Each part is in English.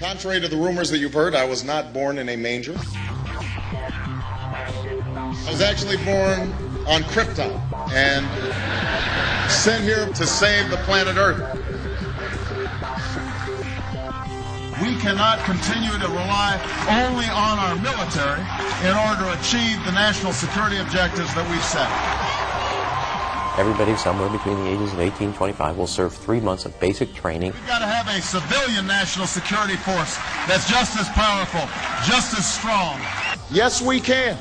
Contrary to the rumors that you've heard, I was not born in a manger. I was actually born on Krypton and sent here to save the planet Earth. We cannot continue to rely only on our military in order to achieve the national security objectives that we've set. Everybody somewhere between the ages of 18 and 25 will serve 3 months of basic training. We've got to have a civilian national security force that's just as powerful, just as strong. Yes, we can.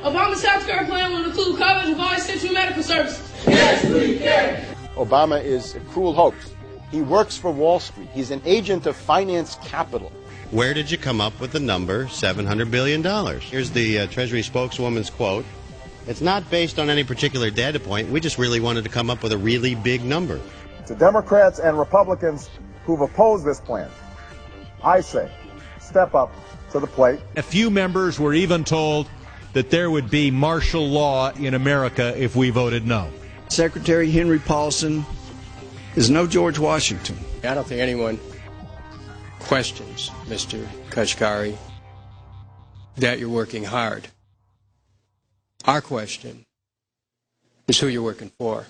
Obama's South Korea plan will include coverage of all essential medical services. Yes, we can. Obama is a cruel hoax. He works for Wall Street. He's an agent of finance capital. Where did you come up with the number $700 billion? Here's the Treasury spokeswoman's quote. It's not based on any particular data point. We just really wanted to come up with a really big number. To Democrats and Republicans who've opposed this plan, I say, step up to the plate. A few members were even told that there would be martial law in America if we voted no. Secretary Henry Paulson is no George Washington. I don't think anyone questions, Mr. Kashkari, that you're working hard. Our question is who you're working for.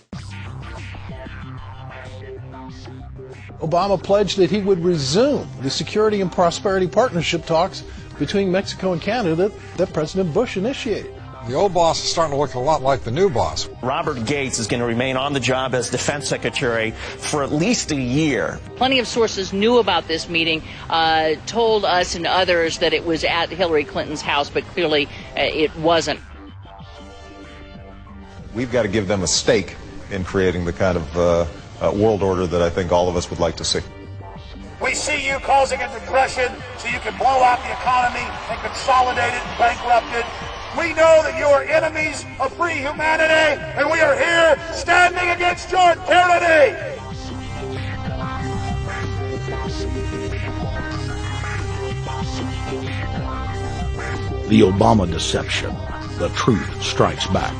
Obama pledged that he would resume the Security and Prosperity Partnership talks between Mexico and Canada that President Bush initiated. The old boss is starting to look a lot like the new boss. Robert Gates is going to remain on the job as defense secretary for at least a year. Plenty of sources knew about this meeting, told us and others that it was at Hillary Clinton's house, but clearly it wasn't. We've got to give them a stake in creating the kind of world order that I think all of us would like to see. We see you causing a depression so you can blow out the economy and consolidate it and bankrupt it. We know that you are enemies of free humanity, and we are here standing against your tyranny. The Obama deception. The truth strikes back.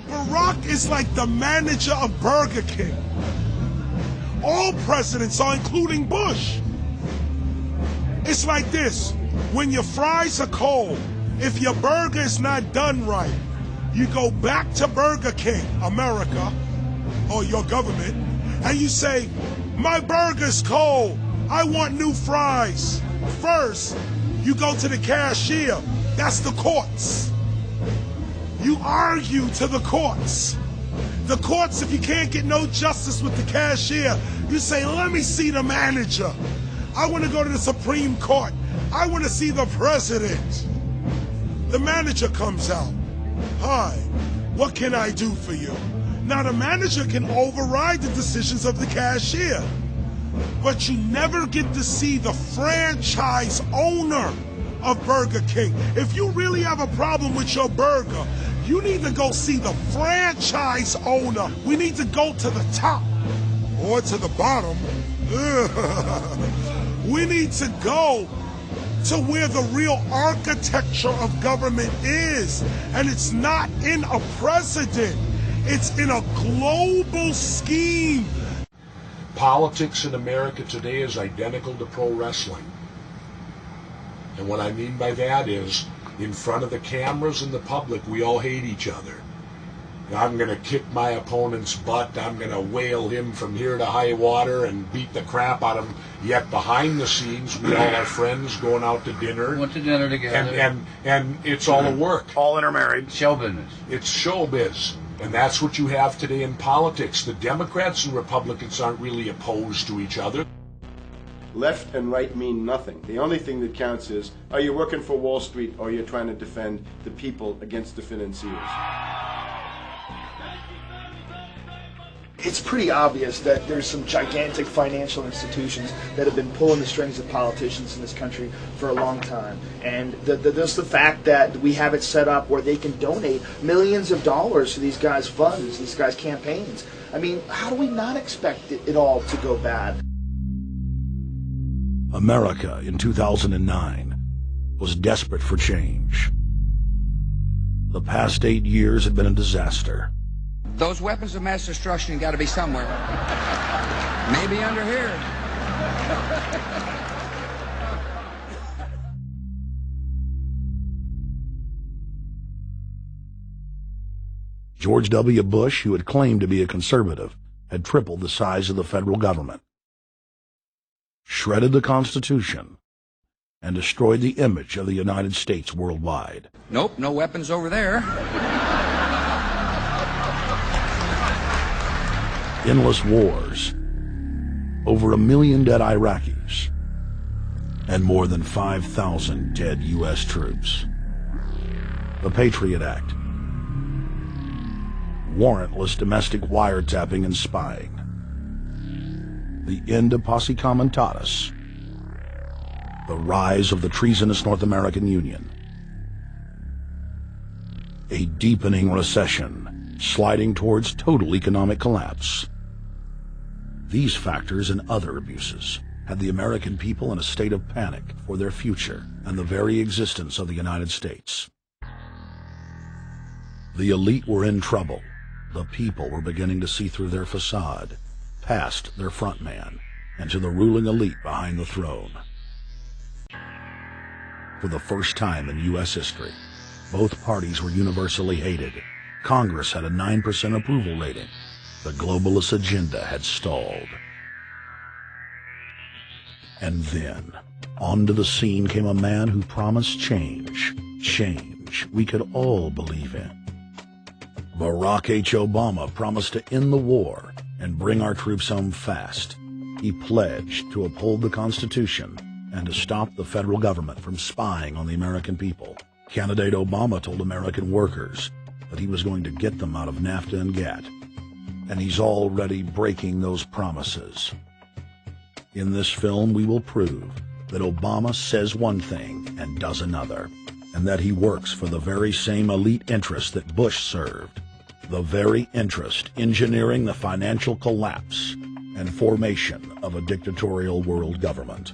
Barack is like the manager of Burger King. All presidents are, including Bush. It's like this. When your fries are cold, if your burger is not done right, you go back to Burger King, America, or your government, and you say, my burger's cold. I want new fries. First, you go to the cashier. That's the courts. You argue to the courts. The courts, if you can't get no justice with the cashier, you say, let me see the manager. I want to go to the Supreme Court. I want to see the president. The manager comes out. Hi, what can I do for you? Now the manager can override the decisions of the cashier, but you never get to see the franchise owner of Burger King. If you really have a problem with your burger, you need to go see the franchise owner. We need to go to the top or to the bottom. We need to go to where the real architecture of government is. And it's not in a president. It's in a global scheme. Politics in America today is identical to pro wrestling. And what I mean by that is, in front of the cameras and the public, we all hate each other. I'm going to kick my opponent's butt. I'm going to whale him from here to high water and beat the crap out of him. Yet behind the scenes, we all are friends going out to dinner. Went to dinner together. And it's all a work. All intermarried. Show business. It's showbiz. And that's what you have today in politics. The Democrats and Republicans aren't really opposed to each other. Left and right mean nothing. The only thing that counts is, are you working for Wall Street or you're trying to defend the people against the financiers? It's pretty obvious that there's some gigantic financial institutions that have been pulling the strings of politicians in this country for a long time. And there's the fact that we have it set up where they can donate millions of dollars to these guys' funds, these guys' campaigns. I mean, how do we not expect it all to go bad? America in 2009 was desperate for change. The past 8 years had been a disaster. Those weapons of mass destruction got to be somewhere. Maybe under here. George W. Bush, who had claimed to be a conservative, had tripled the size of the federal government, shredded the Constitution, and destroyed the image of the United States worldwide. Nope, no weapons over there. Endless wars, over 1 million dead Iraqis, and more than 5,000 dead U.S. troops. The Patriot Act, warrantless domestic wiretapping and spying, the end of posse comitatus, the rise of the treasonous North American Union, a deepening recession sliding towards total economic collapse. These factors and other abuses had the American people in a state of panic for their future and the very existence of the United States. The elite were in trouble. The people were beginning to see through their facade, past their front man, and to the ruling elite behind the throne. For the first time in U.S. history, both parties were universally hated. Congress had a 9% approval rating. The globalist agenda had stalled. And then, onto the scene came a man who promised change. Change we could all believe in. Barack H. Obama promised to end the war and bring our troops home fast. He pledged to uphold the Constitution and to stop the federal government from spying on the American people. Candidate Obama told American workers that he was going to get them out of NAFTA and GATT, and he's already breaking those promises. In this film, we will prove that Obama says one thing and does another, and that he works for the very same elite interests that Bush served, the very interest engineering the financial collapse and formation of a dictatorial world government.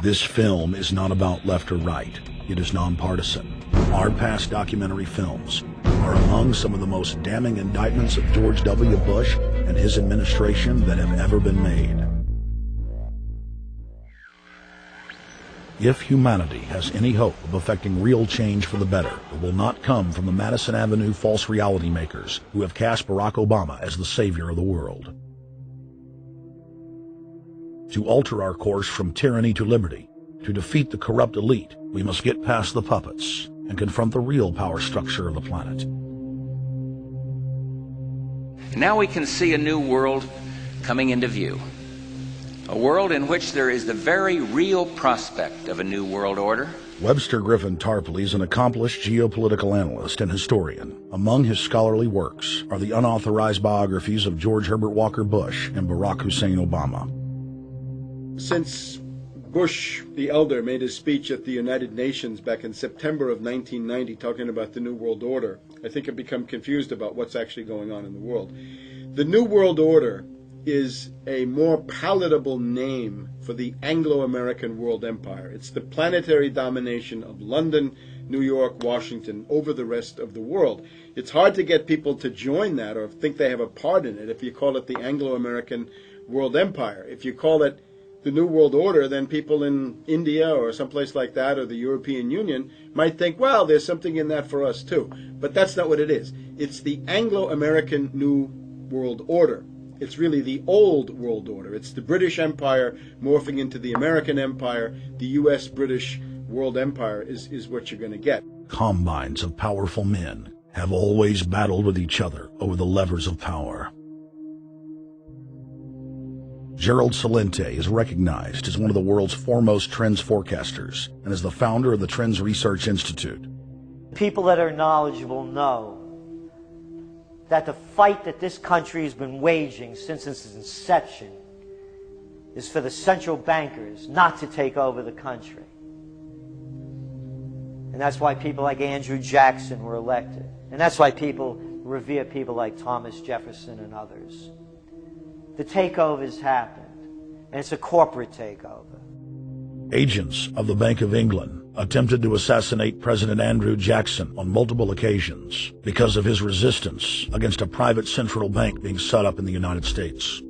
This film is not about left or right. It is nonpartisan. Our past documentary films are among some of the most damning indictments of George W. Bush and his administration that have ever been made. If humanity has any hope of effecting real change for the better, it will not come from the Madison Avenue false reality makers who have cast Barack Obama as the savior of the world. To alter our course from tyranny to liberty, to defeat the corrupt elite, we must get past the puppets and confront the real power structure of the planet. Now we can see a new world coming into view. A world in which there is the very real prospect of a new world order. Webster Tarpley is an accomplished geopolitical analyst and historian. Among his scholarly works are the unauthorized biographies of George Herbert Walker Bush and Barack Hussein Obama. Since Bush the elder made his speech at the United Nations back in September of 1990 talking about the New World Order, I think I've become confused about what's actually going on in the world. The New World Order is a more palatable name for the Anglo-American world empire. It's the planetary domination of London, New York, Washington over the rest of the world. It's hard to get people to join that or think they have a part in it if you call it the Anglo-American world empire. If you call it the New World Order, then people in India or someplace like that or the European Union might think, well, there's something in that for us too. But that's not what it is. It's the Anglo-American New World Order. It's really the old world order. It's the British Empire morphing into the American Empire. The U.S.-British world empire is what you're going to get. Combines of powerful men have always battled with each other over the levers of power. Gerald Celente is recognized as one of the world's foremost trends forecasters and is the founder of the Trends Research Institute. People that are knowledgeable know that the fight that this country has been waging since its inception is for the central bankers not to take over the country. And that's why people like Andrew Jackson were elected. And that's why people revere people like Thomas Jefferson and others. The takeover's happened, and it's a corporate takeover. Agents of the Bank of England attempted to assassinate President Andrew Jackson on multiple occasions because of his resistance against a private central bank being set up in the United States.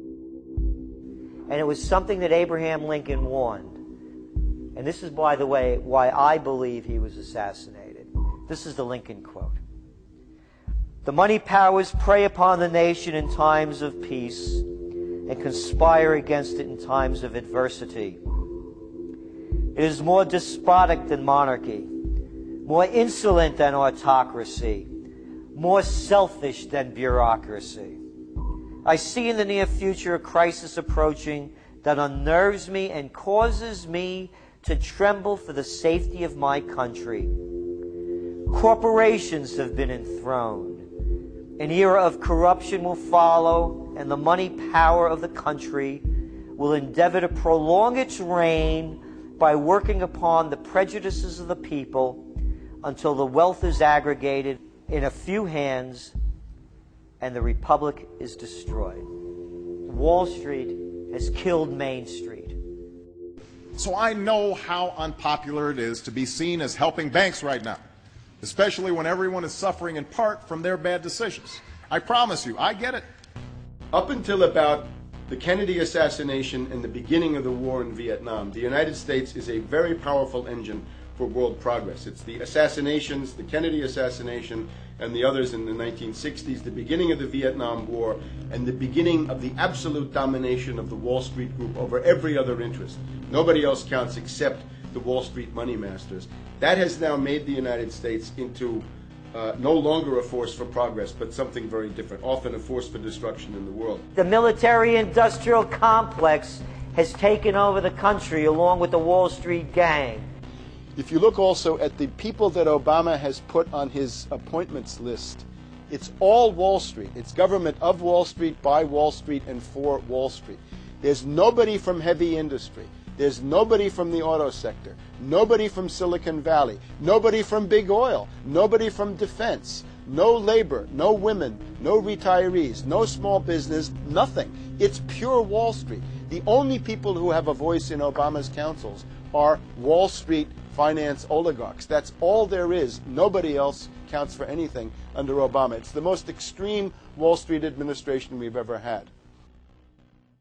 And it was something that Abraham Lincoln warned. And this is, by the way, why I believe he was assassinated. This is the Lincoln quote. "The money powers prey upon the nation in times of peace and conspire against it in times of adversity. It is more despotic than monarchy, more insolent than autocracy, more selfish than bureaucracy. I see in the near future a crisis approaching that unnerves me and causes me to tremble for the safety of my country. Corporations have been enthroned. An era of corruption will follow, and the money power of the country will endeavor to prolong its reign by working upon the prejudices of the people until the wealth is aggregated in a few hands and the republic is destroyed. Wall Street has killed Main Street." So I know how unpopular it is to be seen as helping banks right now, especially when everyone is suffering in part from their bad decisions. I promise you, I get it. Up until about the Kennedy assassination and the beginning of the war in Vietnam, the United States is a very powerful engine for world progress. It's the assassinations, the Kennedy assassination, and the others in the 1960s, the beginning of the Vietnam War, and the beginning of the absolute domination of the Wall Street group over every other interest. Nobody else counts except the Wall Street money masters. That has now made the United States into no longer a force for progress, but something very different, often a force for destruction in the world. The military-industrial complex has taken over the country along with the Wall Street gang. If you look also at the people that Obama has put on his appointments list, it's all Wall Street. It's government of Wall Street, by Wall Street, and for Wall Street. There's nobody from heavy industry. There's nobody from the auto sector, nobody from Silicon Valley, nobody from big oil, nobody from defense, no labor, no women, no retirees, no small business, nothing. It's pure Wall Street. The only people who have a voice in Obama's councils are Wall Street finance oligarchs. That's all there is. Nobody else counts for anything under Obama. It's the most extreme Wall Street administration we've ever had.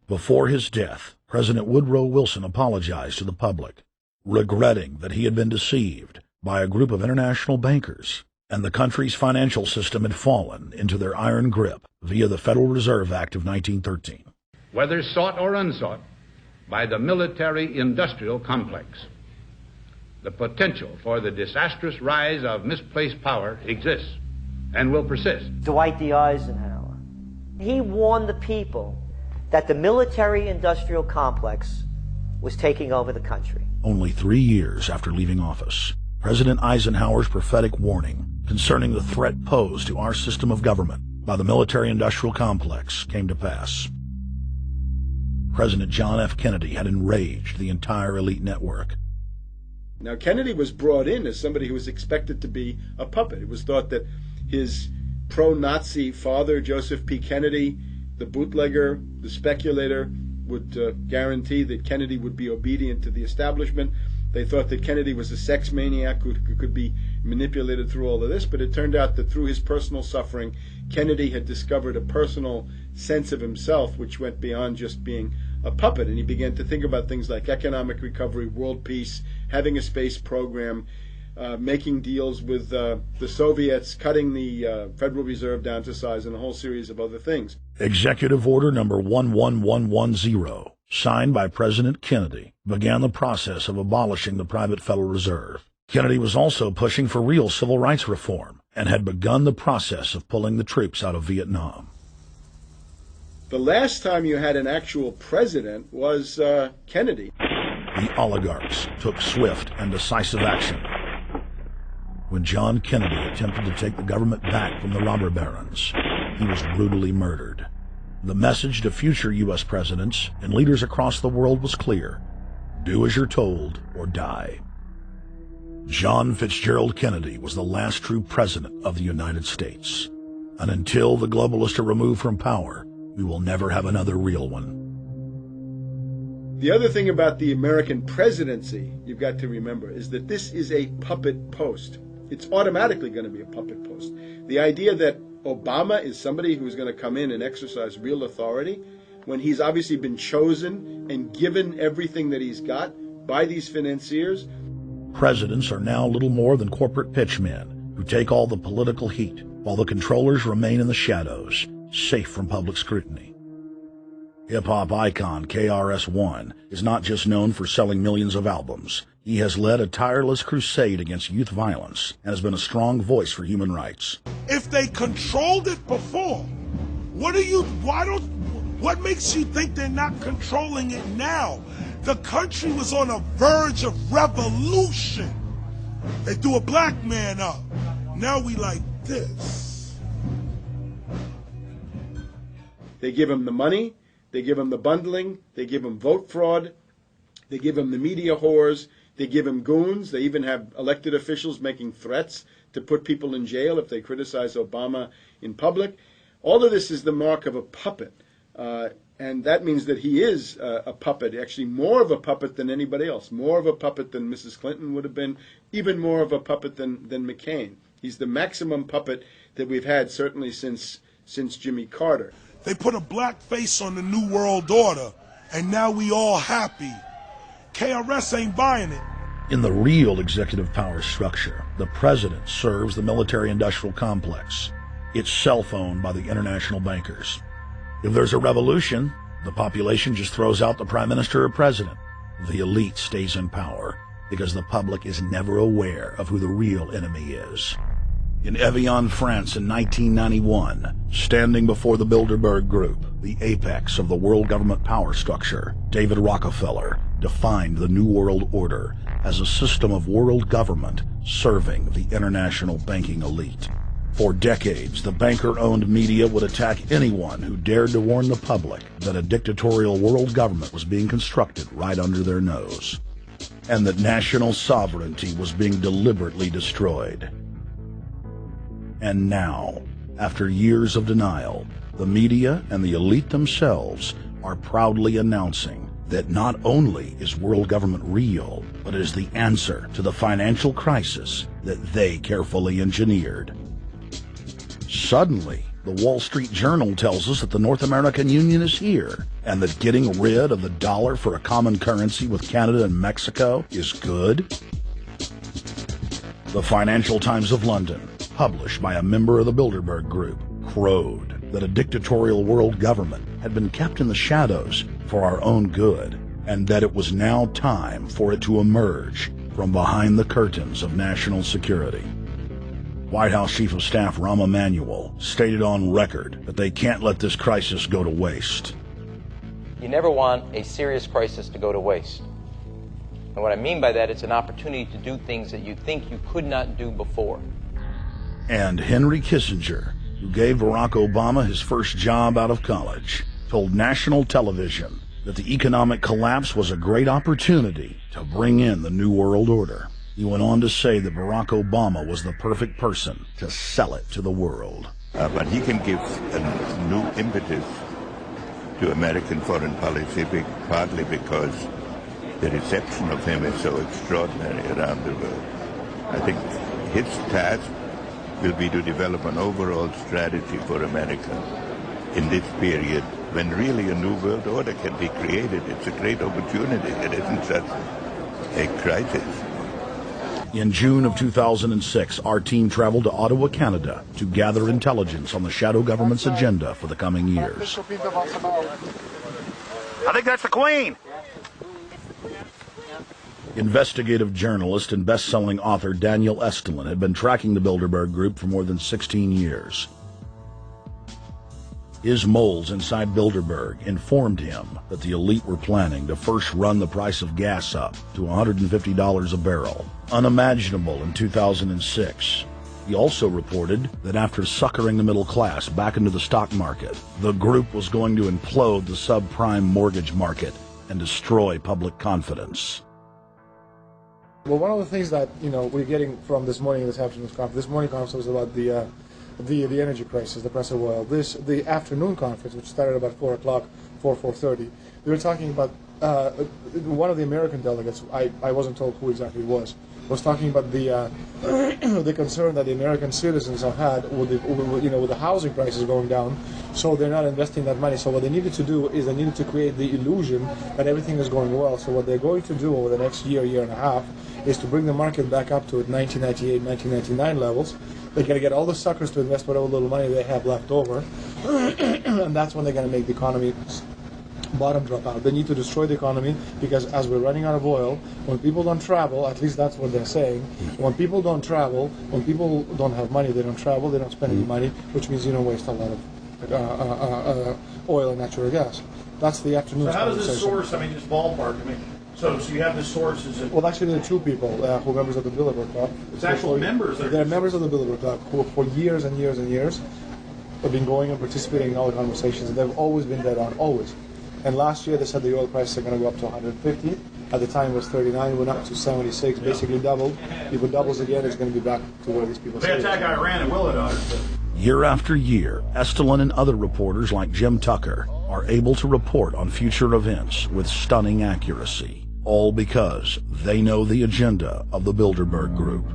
Before his death, President Woodrow Wilson apologized to the public, regretting that he had been deceived by a group of international bankers, and the country's financial system had fallen into their iron grip via the Federal Reserve Act of 1913. Whether sought or unsought by the military-industrial complex, the potential for the disastrous rise of misplaced power exists and will persist. Dwight D. Eisenhower, he warned the people that the military-industrial complex was taking over the country. Only 3 years after leaving office, President Eisenhower's prophetic warning concerning the threat posed to our system of government by the military-industrial complex came to pass. President John F. Kennedy had enraged the entire elite network. Now, Kennedy was brought in as somebody who was expected to be a puppet. It was thought that his pro-Nazi father, Joseph P. Kennedy, the bootlegger, the speculator, would guarantee that Kennedy would be obedient to the establishment. They thought that Kennedy was a sex maniac who could be manipulated through all of this, but it turned out that through his personal suffering, Kennedy had discovered a personal sense of himself which went beyond just being a puppet, and he began to think about things like economic recovery, world peace, having a space program, making deals with the Soviets, cutting the Federal Reserve down to size, and a whole series of other things. Executive Order number 11110, signed by President Kennedy, began the process of abolishing the private Federal Reserve. Kennedy was also pushing for real civil rights reform and had begun the process of pulling the troops out of Vietnam. The last time you had an actual president was Kennedy. The oligarchs took swift and decisive action. When John Kennedy attempted to take the government back from the robber barons, he was brutally murdered. The message to future U.S. presidents and leaders across the world was clear: do as you're told or die. John Fitzgerald Kennedy was the last true president of the United States. And until the globalists are removed from power, we will never have another real one. The other thing about the American presidency you've got to remember is that this is a puppet post. It's automatically going to be a puppet post. The idea that Obama is somebody who's going to come in and exercise real authority when he's obviously been chosen and given everything that he's got by these financiers. Presidents are now little more than corporate pitchmen who take all the political heat, while the controllers remain in the shadows, safe from public scrutiny. Hip-hop icon KRS-One is not just known for selling millions of albums. He has led a tireless crusade against youth violence and has been a strong voice for human rights. If they controlled it before, what makes you think they're not controlling it now? The country was on the verge of revolution. They threw a black man up. Now we like this. They give him the money, they give him the bundling, they give him vote fraud, they give him the media whores, they give him goons, they even have elected officials making threats to put people in jail if they criticize Obama in public. All of this is the mark of a puppet. And that means that he is a puppet, actually more of a puppet than anybody else, more of a puppet than Mrs. Clinton would have been, even more of a puppet than McCain. He's the maximum puppet that we've had certainly since Jimmy Carter. They put a black face on the New World Order, and now we all happy. KRS ain't buying it. In the real executive power structure, the president serves the military-industrial complex. It's self-owned by the international bankers. If there's a revolution, the population just throws out the prime minister or president. The elite stays in power because the public is never aware of who the real enemy is. In Evian, France in 1991, standing before the Bilderberg Group, the apex of the world government power structure, David Rockefeller defined the New World Order as a system of world government serving the international banking elite. For decades, the banker-owned media would attack anyone who dared to warn the public that a dictatorial world government was being constructed right under their nose, and that national sovereignty was being deliberately destroyed. And now, after years of denial, the media and the elite themselves are proudly announcing that not only is world government real, but is the answer to the financial crisis that they carefully engineered. Suddenly, the Wall Street Journal tells us that the North American Union is here, and that getting rid of the dollar for a common currency with Canada and Mexico is good. The Financial Times of London, published by a member of the Bilderberg Group, crowed that a dictatorial world government had been kept in the shadows for our own good, and that it was now time for it to emerge from behind the curtains of national security. White House Chief of Staff Rahm Emanuel stated on record that they can't let this crisis go to waste. You never want a serious crisis to go to waste. And what I mean by that, it's an opportunity to do things that you think you could not do before. And Henry Kissinger, who gave Barack Obama his first job out of college, told national television that the economic collapse was a great opportunity to bring in the New World Order. He went on to say that Barack Obama was the perfect person to sell it to the world. But he can give a new impetus to American foreign policy, partly because the reception of him is so extraordinary around the world. I think his task will be to develop an overall strategy for America in this period when really a new world order can be created. It's a great opportunity. It isn't just a crisis. In June of 2006, our team traveled to Ottawa, Canada, to gather intelligence on the shadow government's agenda for the coming years. I think that's the Queen. Investigative journalist and best-selling author Daniel Estulin had been tracking the Bilderberg Group for more than 16 years. His moles inside Bilderberg informed him that the elite were planning to first run the price of gas up to $150 a barrel, unimaginable in 2006. He also reported that after suckering the middle class back into the stock market, the group was going to implode the subprime mortgage market and destroy public confidence. Well, one of the things that we're getting from this morning's conference, this morning conference was about the energy crisis, the price of oil. The afternoon conference, which started about 4 o'clock, 4:30, we were talking about one of the American delegates, I wasn't told who exactly it was talking about the the concern that the American citizens have had with the housing prices going down, so they're not investing that money. So what they needed to do is they needed to create the illusion that everything is going well. So what they're going to do over the next year and a half is to bring the market back up to 1998, 1999 levels. They're going to get all the suckers to invest whatever little money they have left over, and that's when they're going to make the economy bottom drop out. They need to destroy the economy because as we're running out of oil, when people don't travel, at least that's what they're saying, when people don't travel, when people don't have money, they don't travel, they don't spend any money, which means you don't waste a lot of oil and natural gas. That's the afternoon. So how does this source, just ballpark, so you have the sources. Well, actually, there are two people who are members of the Bilderberg Club. It's actual members. They're members of the Bilderberg Club who, for years and years and years, have been going and participating in all the conversations. And they've always been dead on, always. And last year they said the oil prices are going to go up to 150. At the time it was 39, went up to 76, basically doubled. If it doubles again, it's going to be back to where these people say. They attack Iran and will it? Year after year, Estulin and other reporters like Jim Tucker are able to report on future events with stunning accuracy, all because they know the agenda of the Bilderberg Group.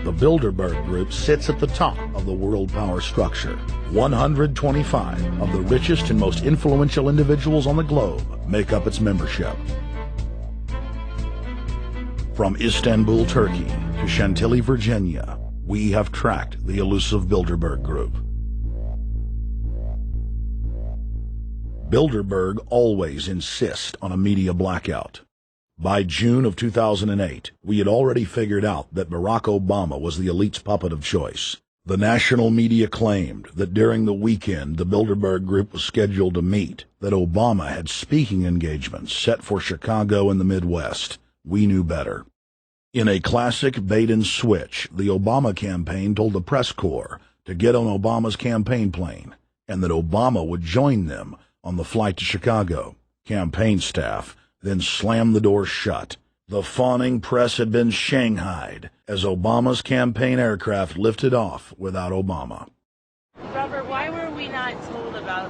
The Bilderberg Group sits at the top of the world power structure. 125 of the richest and most influential individuals on the globe make up its membership. From Istanbul, Turkey to Chantilly, Virginia, we have tracked the elusive Bilderberg Group. Bilderberg always insist on a media blackout. By June of 2008, we had already figured out that Barack Obama was the elite's puppet of choice. The national media claimed that during the weekend the Bilderberg Group was scheduled to meet, that Obama had speaking engagements set for Chicago and the Midwest. We knew better. In a classic bait-and-switch, the Obama campaign told the press corps to get on Obama's campaign plane, and that Obama would join them on the flight to Chicago. Campaign staff then slammed the door shut. The fawning press had been shanghaied as Obama's campaign aircraft lifted off without Obama. Robert, why were we not told about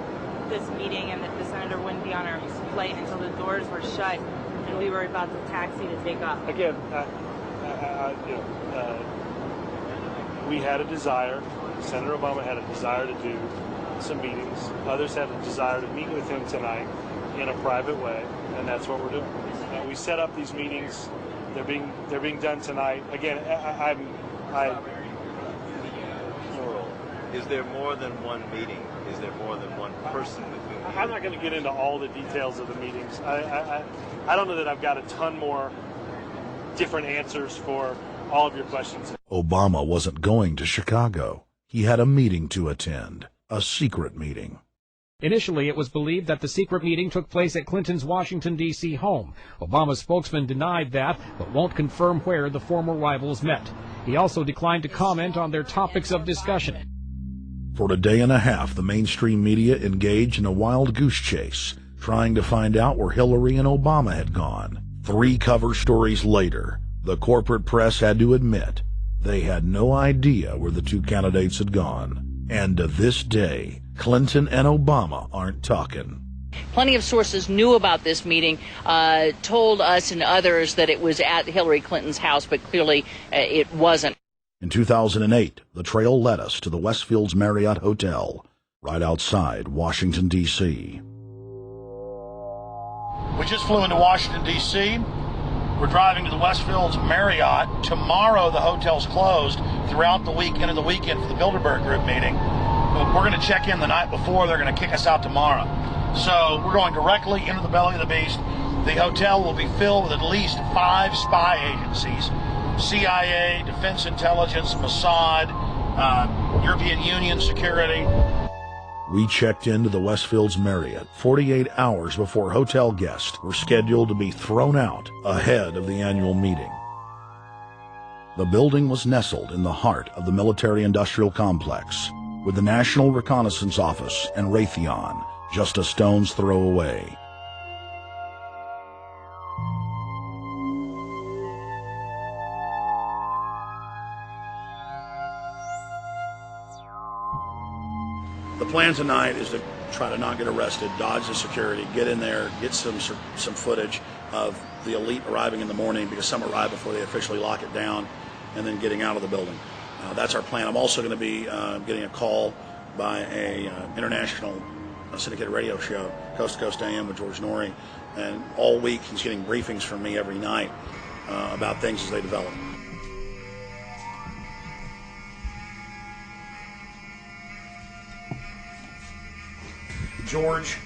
this meeting and that the senator wouldn't be on our flight until the doors were shut and we were about to taxi to take off? Again, we had a desire. Senator Obama had a desire to do some meetings. Others had a desire to meet with him tonight in a private way, and that's what we're doing. We set up these meetings. They're being done tonight. Again, Is there more than one meeting? Is there more than one person with whom? I'm not going to get into all the details of the meetings. I don't know that I've got a ton more different answers for all of your questions. Obama wasn't going to Chicago. He had a meeting to attend, a secret meeting. Initially, it was believed that the secret meeting took place at Clinton's Washington, D.C. home. Obama's spokesman denied that, but won't confirm where the former rivals met. He also declined to comment on their topics of discussion. For a day and a half, the mainstream media engaged in a wild goose chase, trying to find out where Hillary and Obama had gone. 3 cover stories later, the corporate press had to admit they had no idea where the 2 candidates had gone. And to this day, Clinton and Obama aren't talking. Plenty of sources knew about this meeting, told us and others that it was at Hillary Clinton's house, but clearly it wasn't. In 2008, the trail led us to the Westfields Marriott Hotel, right outside Washington, D.C. We just flew into Washington, D.C. We're driving to the Westfields Marriott. Tomorrow, the hotel's closed throughout the week, into the weekend for the Bilderberg Group meeting. We're going to check in the night before. They're going to kick us out tomorrow. So we're going directly into the belly of the beast. The hotel will be filled with at least 5 spy agencies: CIA, Defense Intelligence, Mossad, European Union security. We checked into the Westfields Marriott 48 hours before hotel guests were scheduled to be thrown out ahead of the annual meeting. The building was nestled in the heart of the military-industrial complex, with the National Reconnaissance Office and Raytheon just a stone's throw away. The plan tonight is to try to not get arrested, dodge the security, get in there, get some footage of the elite arriving in the morning, because some arrive before they officially lock it down, and then getting out of the building. That's our plan. I'm also going to be getting a call by a international syndicated radio show, Coast to Coast AM with George Norrie, and all week he's getting briefings from me every night about things as they develop. George,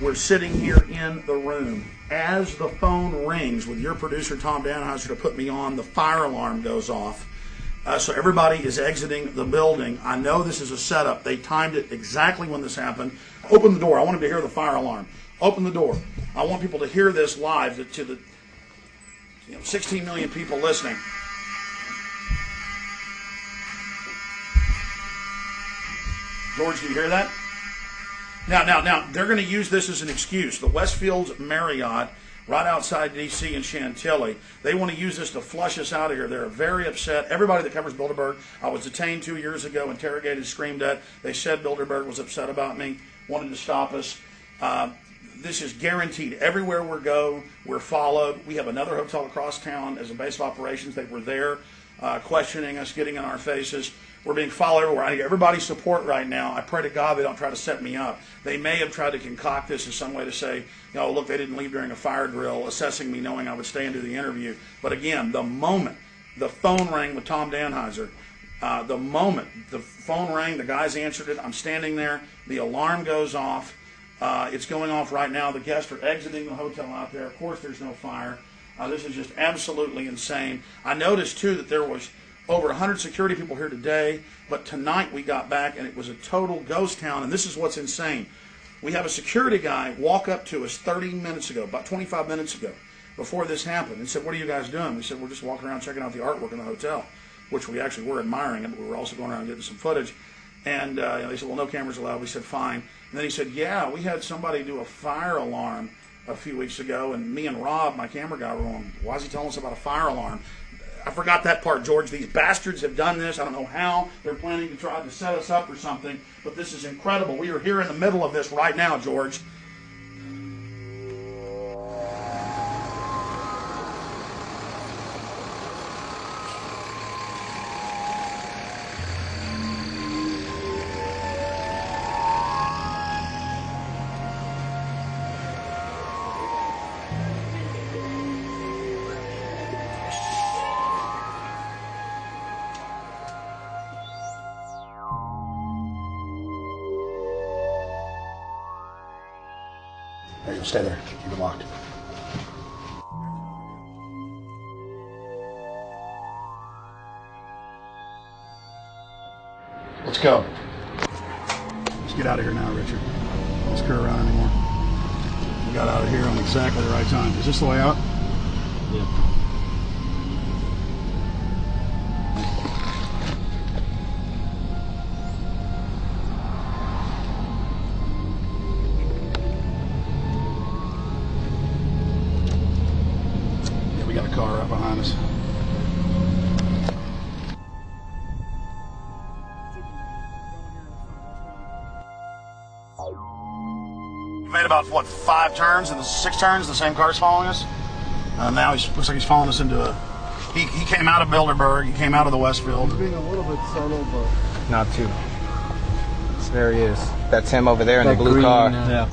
we're sitting here in the room. As the phone rings with your producer, Tom Danheiser, to put me on, the fire alarm goes off. So everybody is exiting the building. I know this is a setup. They timed it exactly when this happened. Open the door. I want them to hear the fire alarm. Open the door. I want people to hear this live to the 16 million people listening. George, do you hear that? Now, they're going to use this as an excuse. The Westfields Marriott, right outside D.C. in Chantilly, they want to use this to flush us out of here. They're very upset. Everybody that covers Bilderberg, I was detained 2 years ago, interrogated, screamed at. They said Bilderberg was upset about me, wanted to stop us. This is guaranteed. Everywhere we go, we're followed. We have another hotel across town as a base of operations. They were there questioning us, getting in our faces. We're being followed everywhere. I need everybody's support right now. I pray to God they don't try to set me up. They may have tried to concoct this as some way to say, look, they didn't leave during a fire drill, assessing me knowing I would stay and do the interview. But again, the moment the phone rang with Tom Danheiser, the moment the phone rang, the guys answered it, I'm standing there, the alarm goes off. It's going off right now. The guests are exiting the hotel out there. Of course, there's no fire. This is just absolutely insane. I noticed, too, that there was over 100 security people here today, but tonight we got back and it was a total ghost town, and this is what's insane. We have a security guy walk up to us 30 minutes ago, about 25 minutes ago, before this happened, and said, "What are you guys doing?" We said, "We're just walking around checking out the artwork in the hotel," which we actually were admiring, but we were also going around getting some footage. And they said, "Well, no cameras allowed." We said, "Fine." And then he said, "Yeah, we had somebody do a fire alarm a few weeks ago, and me and Rob, my camera guy, were going, why is he telling us about a fire alarm?" I forgot that part, George. These bastards have done this. I don't know how. They're planning to try to set us up or something, but this is incredible. We are here in the middle of this right now, George. Stay there. Keep it locked. Let's go. Let's get out of here now, Richard. Don't screw around anymore. We got out of here on exactly the right time. Is this the way out? Yeah. About 5 turns and 6 turns, the same car's following us. Now he looks like he's following us into a. He came out of Bilderberg. He came out of the Westfield. He's being a little bit subtle, but not too. There he is. That's him over there in the blue green, car. Yeah.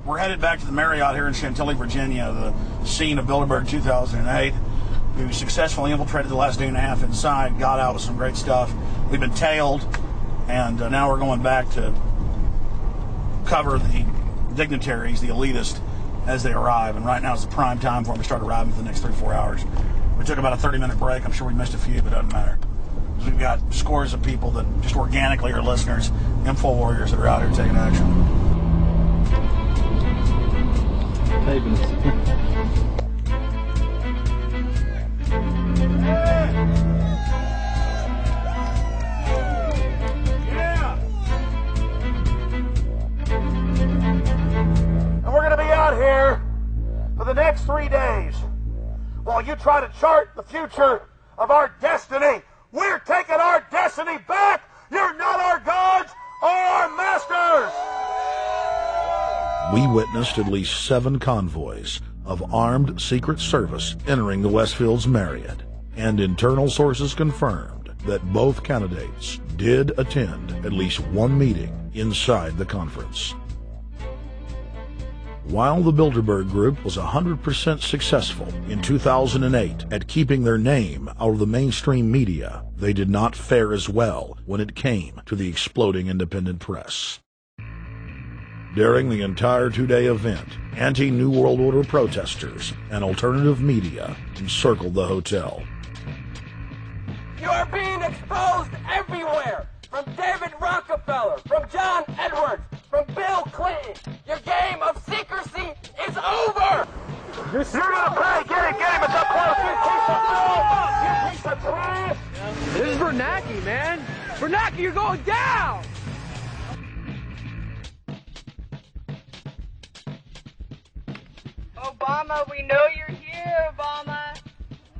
We're headed back to the Marriott here in Chantilly, Virginia, the scene of Bilderberg 2008. We successfully infiltrated the last day and a half inside, got out with some great stuff. We've been tailed, and now we're going back to cover the dignitaries, the elitists, as they arrive. And right now is the prime time for them to start arriving for the next 3-4 hours. We took about a 30-minute break. I'm sure we missed a few, but it doesn't matter. We've got scores of people that just organically are listeners, info warriors that are out here taking action. you try to chart the future of our destiny. We're taking our destiny back. You're not our gods or our masters. We witnessed at least 7 convoys of armed Secret Service entering the Westfield's Marriott, and internal sources confirmed that both candidates did attend at least one meeting inside the conference. While the Bilderberg Group was 100% successful in 2008 at keeping their name out of the mainstream media, they did not fare as well when it came to the exploding independent press. During the entire 2-day event, anti-New World Order protesters and alternative media encircled the hotel. You are being exposed everywhere! From David Rockefeller, from John Edwards, from Bill Clinton. Your game of secrecy is over! You're gonna play game at that close, you piece of trash! This is Bernanke, man! Bernanke, you're going down! Obama, we know you're here, Obama.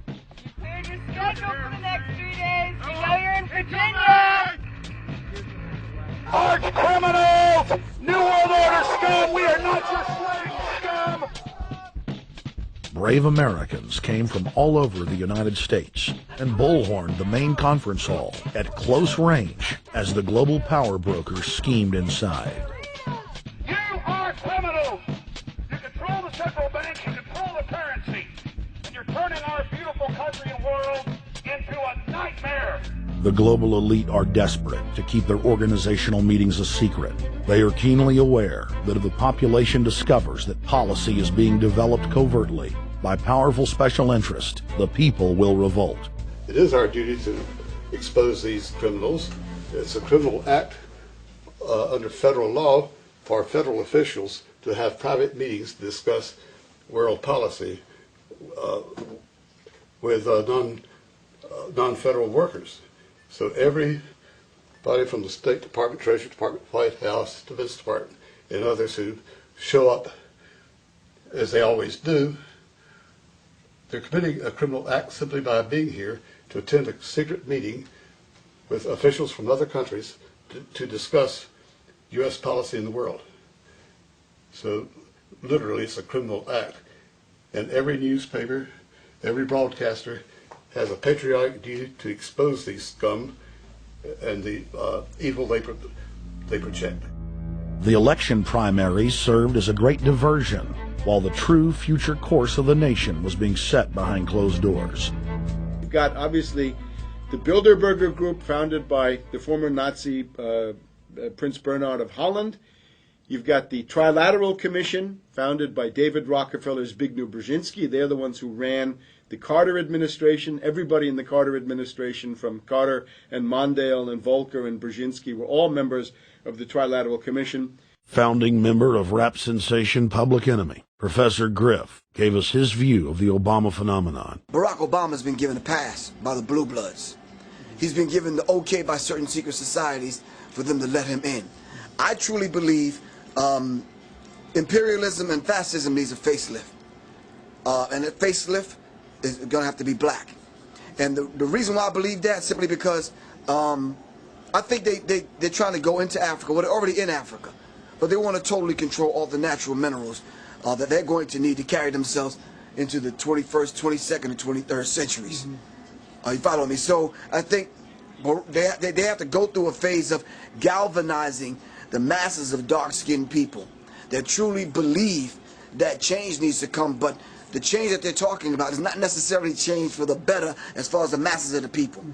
You cleared your schedule for the next 3 days. We know you're in Virginia. Arch criminals! New World Order scum! We are not your slave scum! Brave Americans came from all over the United States and bullhorned the main conference hall at close range as the global power brokers schemed inside. You are criminals! You control the central bank, you control the currency, and you're turning our beautiful country and world into a nightmare! The global elite are desperate to keep their organizational meetings a secret. They are keenly aware that if the population discovers that policy is being developed covertly by powerful special interest, the people will revolt. It is our duty to expose these criminals. It's a criminal act under federal law for federal officials to have private meetings to discuss world policy with non-federal workers. So everybody from the State Department, Treasury Department, White House, Defense Department, and others who show up, as they always do, they're committing a criminal act simply by being here to attend a secret meeting with officials from other countries to discuss U.S. policy in the world. So literally it's a criminal act. And every newspaper, every broadcaster has a patriotic duty to expose these scum and the evil they project. The election primaries served as a great diversion, while the true future course of the nation was being set behind closed doors. You've got, obviously, the Bilderberger Group, founded by the former Nazi Prince Bernhard of Holland. You've got the Trilateral Commission, founded by David Rockefeller's Zbigniew Brzezinski. They're the ones who ran the Carter administration. Everybody in the Carter administration, from Carter and Mondale and Volcker and Brzezinski, were all members of the Trilateral Commission. Founding member of rap sensation Public Enemy, Professor Griff, gave us his view of the Obama phenomenon. Barack Obama's been given a pass by the Blue Bloods. He's been given the okay by certain secret societies for them to let him in. I truly believe imperialism and fascism needs a facelift. And that facelift is going to have to be black. And the reason why I believe that, simply because I think they're trying to go into Africa. Well, they're already in Africa. But they want to totally control all the natural minerals that they're going to need to carry themselves into the 21st, 22nd, and 23rd centuries. You follow me? So I think they have to go through a phase of galvanizing the masses of dark-skinned people that truly believe that change needs to come, but the change that they're talking about is not necessarily change for the better as far as the masses of the people.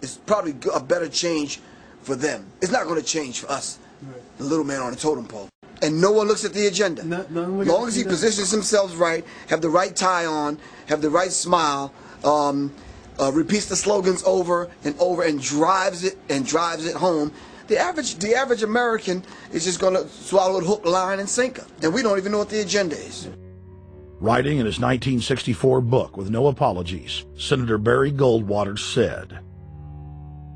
It's probably a better change for them. It's not going to change for us, the little man on the totem pole. And no one looks at the agenda. As long as he positions himself right, have the right tie on, have the right smile, repeats the slogans over and over, and drives it home, the average American is just going to swallow it hook, line, and sinker. And we don't even know what the agenda is. Writing in his 1964 book, With No Apologies, Senator Barry Goldwater said,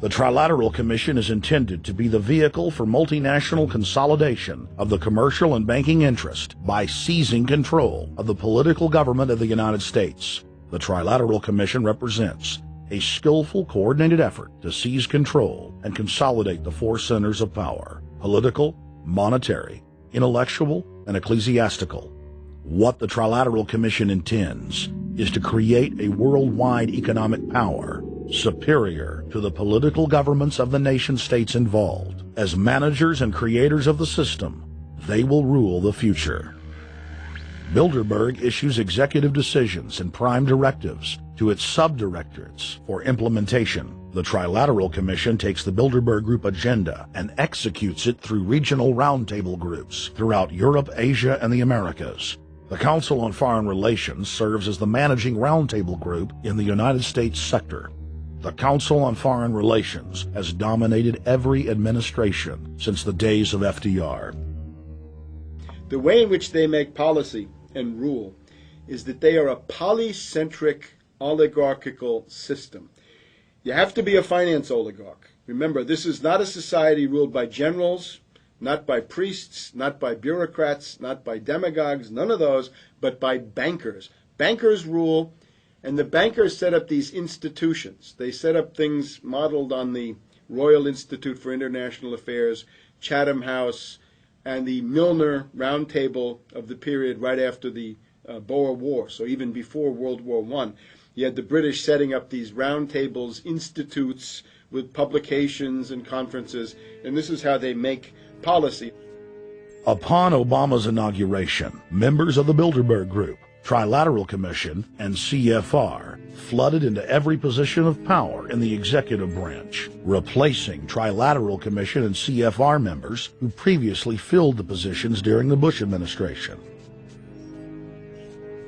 "The Trilateral Commission is intended to be the vehicle for multinational consolidation of the commercial and banking interest by seizing control of the political government of the United States. The Trilateral Commission represents a skillful, coordinated effort to seize control and consolidate the four centers of power: political, monetary, intellectual, and ecclesiastical. What the Trilateral Commission intends is to create a worldwide economic power superior to the political governments of the nation-states involved. As managers and creators of the system, they will rule the future. Bilderberg issues executive decisions and prime directives to its subdirectorates for implementation. The Trilateral Commission takes the Bilderberg Group agenda and executes it through regional roundtable groups throughout Europe, Asia, and the Americas. The Council on Foreign Relations serves as the managing roundtable group in the United States sector. The Council on Foreign Relations has dominated every administration since the days of FDR. The way in which they make policy and rule is that they are a polycentric oligarchical system. You have to be a finance oligarch. Remember, this is not a society ruled by generals, not by priests, not by bureaucrats, not by demagogues, none of those, but by bankers. Bankers rule, and the bankers set up these institutions. They set up things modeled on the Royal Institute for International Affairs, Chatham House, and the Milner Round Table of the period right after the Boer War, so even before World War I. You had the British setting up these round tables, institutes with publications and conferences, and this is how they make policy. Upon Obama's inauguration, members of the Bilderberg Group, Trilateral Commission, and CFR flooded into every position of power in the executive branch, replacing Trilateral Commission and CFR members who previously filled the positions during the Bush administration.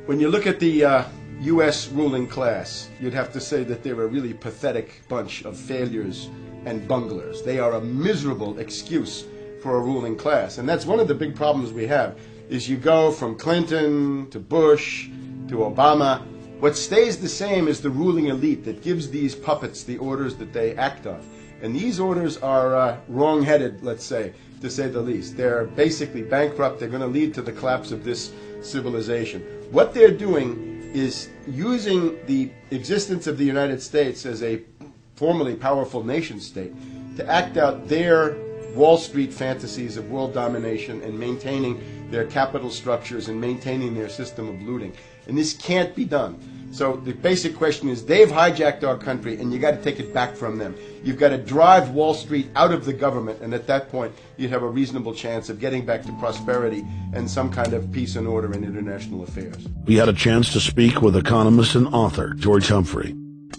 When you look at the U.S. ruling class, you'd have to say that they're a really pathetic bunch of failures and bunglers. They are a miserable excuse for a ruling class. And that's one of the big problems we have, is you go from Clinton to Bush to Obama. What stays the same is the ruling elite that gives these puppets the orders that they act on. And these orders are wrong-headed, let's say, to say the least. They're basically bankrupt. They're going to lead to the collapse of this civilization. What they're doing is using the existence of the United States as a formerly powerful nation state to act out their Wall Street fantasies of world domination and maintaining their capital structures and maintaining their system of looting. And this can't be done. So the basic question is, they've hijacked our country, and you got to take it back from them. You've got to drive Wall Street out of the government, and at that point, you'd have a reasonable chance of getting back to prosperity and some kind of peace and order in international affairs. We had a chance to speak with economist and author George Humphrey.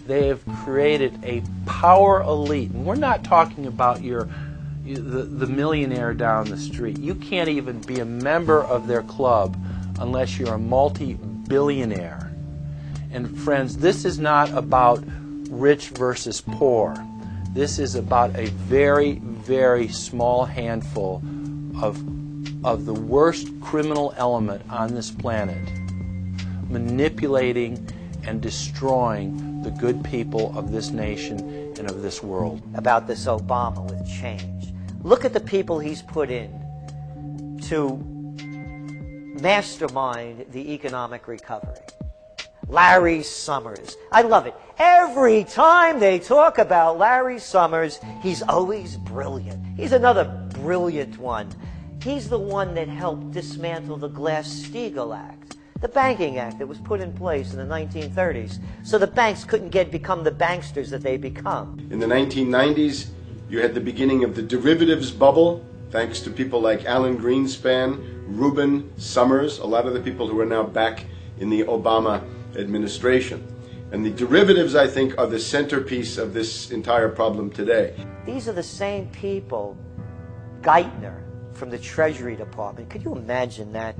They have created a power elite, and we're not talking about the millionaire down the street. You can't even be a member of their club unless you're a multi-billionaire. And friends, this is not about rich versus poor. This is about a very, very small handful of the worst criminal element on this planet, manipulating and destroying the good people of this nation and of this world. About this Obama with change. Look at the people he's put in to mastermind the economic recovery. Larry Summers. I love it. Every time they talk about Larry Summers, he's always brilliant. He's another brilliant one. He's the one that helped dismantle the Glass-Steagall Act, the banking act that was put in place in the 1930s, so the banks couldn't become the banksters that they become. In the 1990s, you had the beginning of the derivatives bubble, thanks to people like Alan Greenspan, Rubin, Summers, a lot of the people who are now back in the Obama administration. And the derivatives, I think, are the centerpiece of this entire problem today. These are the same people, Geithner from the Treasury Department. Could you imagine that?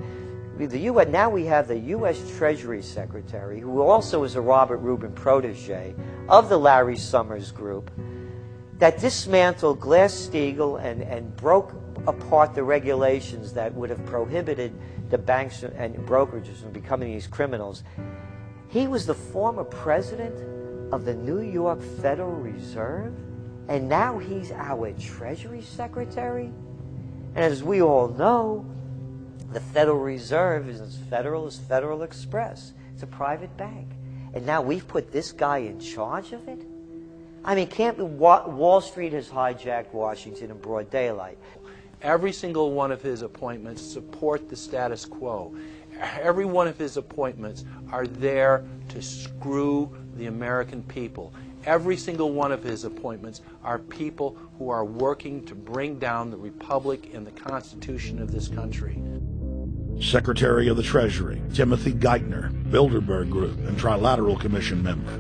Now we have the U.S. Treasury Secretary, who also is a Robert Rubin protege of the Larry Summers Group, that dismantled Glass-Steagall and broke apart the regulations that would have prohibited the banks and brokerages from becoming these criminals. He was the former president of the New York Federal Reserve, and now he's our Treasury Secretary. And as we all know, the Federal Reserve is as federal as Federal Express. It's a private bank. and now we've put this guy in charge of it? I mean, Wall Street has hijacked Washington in broad daylight. Every single one of his appointments support the status quo. Every one of his appointments are there to screw the American people. Every single one of his appointments are people who are working to bring down the Republic and the Constitution of this country. Secretary of the Treasury, Timothy Geithner, Bilderberg Group and Trilateral Commission member.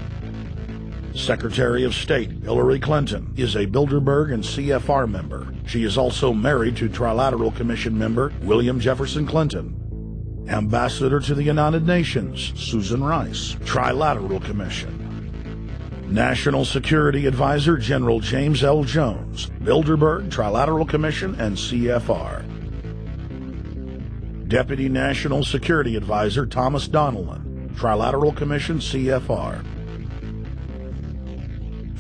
Secretary of State Hillary Clinton is a Bilderberg and CFR member. She is also married to Trilateral Commission member William Jefferson Clinton. Ambassador to the United Nations Susan Rice, Trilateral Commission. National Security Advisor General James L. Jones, Bilderberg, Trilateral Commission, and CFR. Deputy National Security Advisor Thomas Donilon, Trilateral Commission, CFR.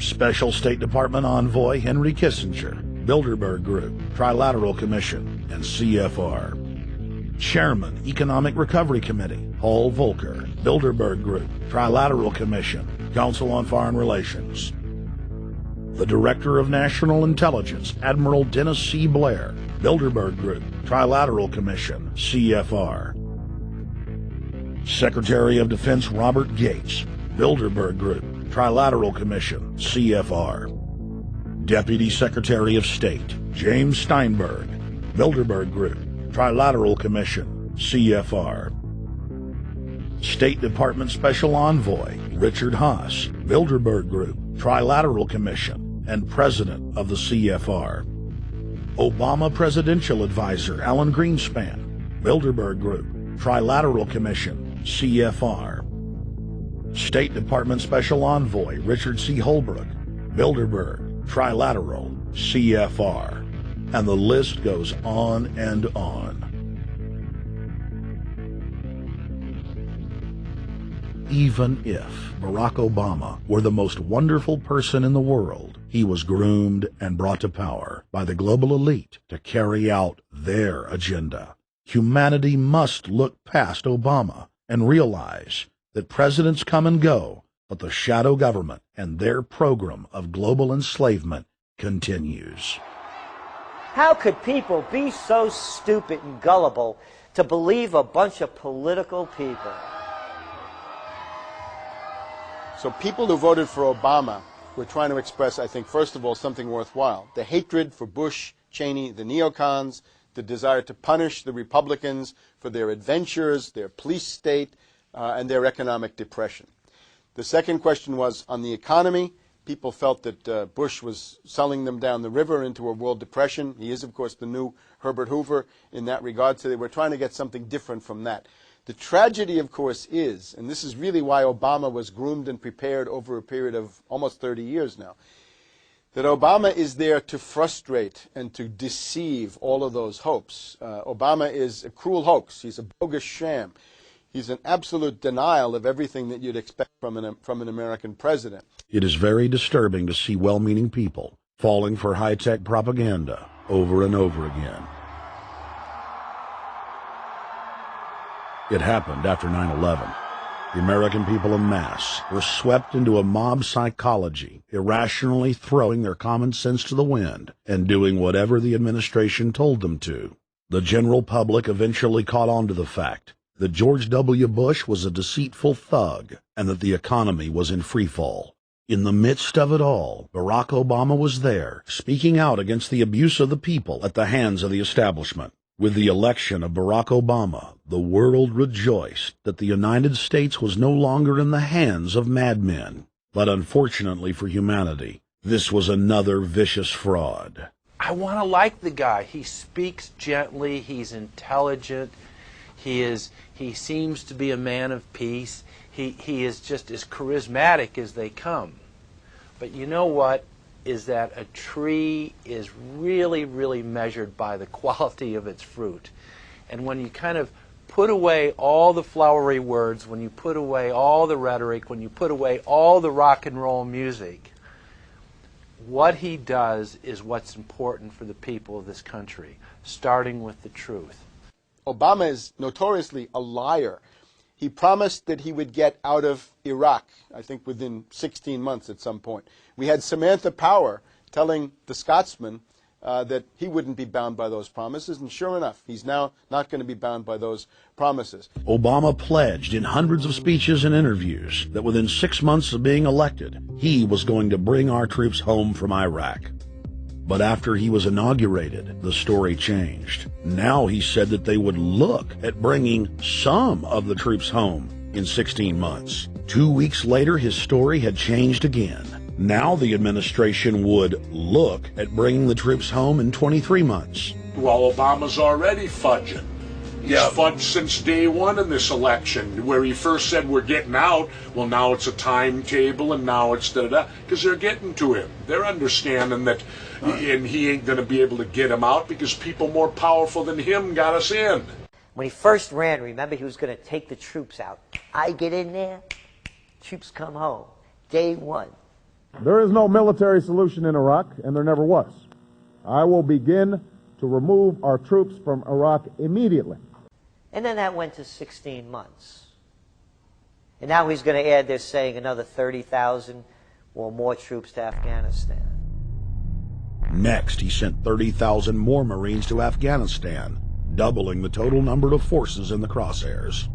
Special State Department Envoy Henry Kissinger, Bilderberg Group, Trilateral Commission, and CFR. Chairman, Economic Recovery Committee, Paul Volcker, Bilderberg Group, Trilateral Commission, Council on Foreign Relations. The Director of National Intelligence, Admiral Dennis C. Blair, Bilderberg Group, Trilateral Commission, CFR. Secretary of Defense Robert Gates, Bilderberg Group, Trilateral Commission, CFR. Deputy Secretary of State James Steinberg, Bilderberg Group, Trilateral Commission, CFR. State Department Special Envoy Richard Haas, Bilderberg Group, Trilateral Commission, and President of the CFR. Obama Presidential Advisor Alan Greenspan, Bilderberg Group, Trilateral Commission, CFR. State Department Special Envoy Richard C. Holbrooke, Bilderberg, Trilateral, CFR. And the list goes on and on. Even if Barack Obama were the most wonderful person in the world, he was groomed and brought to power by the global elite to carry out their agenda. Humanity must look past Obama and realize that presidents come and go, but the shadow government and their program of global enslavement continues. How could people be so stupid and gullible to believe a bunch of political people? So people who voted for Obama were trying to express, I think, first of all, something worthwhile. The hatred for Bush, Cheney, the neocons, the desire to punish the Republicans for their adventures, their police state, and their economic depression. The second question was on the economy. People felt that Bush was selling them down the river into a world depression. He is, of course, the new Herbert Hoover in that regard, so they were trying to get something different from that. The tragedy, of course, is, and this is really why Obama was groomed and prepared over a period of almost 30 years now, that Obama is there to frustrate and to deceive all of those hopes. Obama is a cruel hoax. He's a bogus sham. He's an absolute denial of everything that you'd expect from an American president. It is very disturbing to see well-meaning people falling for high-tech propaganda over and over again. It happened after 9/11. The American people en masse were swept into a mob psychology, irrationally throwing their common sense to the wind and doing whatever the administration told them to. The general public eventually caught on to the fact that George W. Bush was a deceitful thug and that the economy was in freefall. In the midst of it all, Barack Obama was there, speaking out against the abuse of the people at the hands of the establishment. With the election of Barack Obama, the world rejoiced that the United States was no longer in the hands of madmen. But unfortunately for humanity, this was another vicious fraud. I want to like the guy. He speaks gently. He's intelligent. He seems to be a man of peace. He is just as charismatic as they come. But you know what? Is that a tree is really, really measured by the quality of its fruit. And when you kind of put away all the flowery words, when you put away all the rhetoric, when you put away all the rock and roll music, what he does is what's important for the people of this country, starting with the truth. Obama is notoriously a liar. He promised that he would get out of Iraq, I think within 16 months at some point. We had Samantha Power telling the Scotsman that he wouldn't be bound by those promises, and sure enough, he's now not going to be bound by those promises. Obama pledged in hundreds of speeches and interviews that within 6 months of being elected, he was going to bring our troops home from Iraq. But after he was inaugurated, the story changed. Now he said that they would look at bringing some of the troops home in 16 months. 2 weeks later, his story had changed again. Now the administration would look at bringing the troops home in 23 months. Well, Obama's already fudging. He's fudged since day one in this election, where he first said we're getting out. Well, now it's a timetable, and now it's da-da-da, because they're getting to him. They're understanding that, and he ain't going to be able to get him out because people more powerful than him got us in. When he first ran, remember, he was going to take the troops out. I get in there, troops come home. Day one. There is no military solution in Iraq, and there never was. I will begin to remove our troops from Iraq immediately. And then that went to 16 months. And now he's going to add, they're saying, another 30,000 or more troops to Afghanistan. Next, he sent 30,000 more Marines to Afghanistan, doubling the total number of forces in the crosshairs.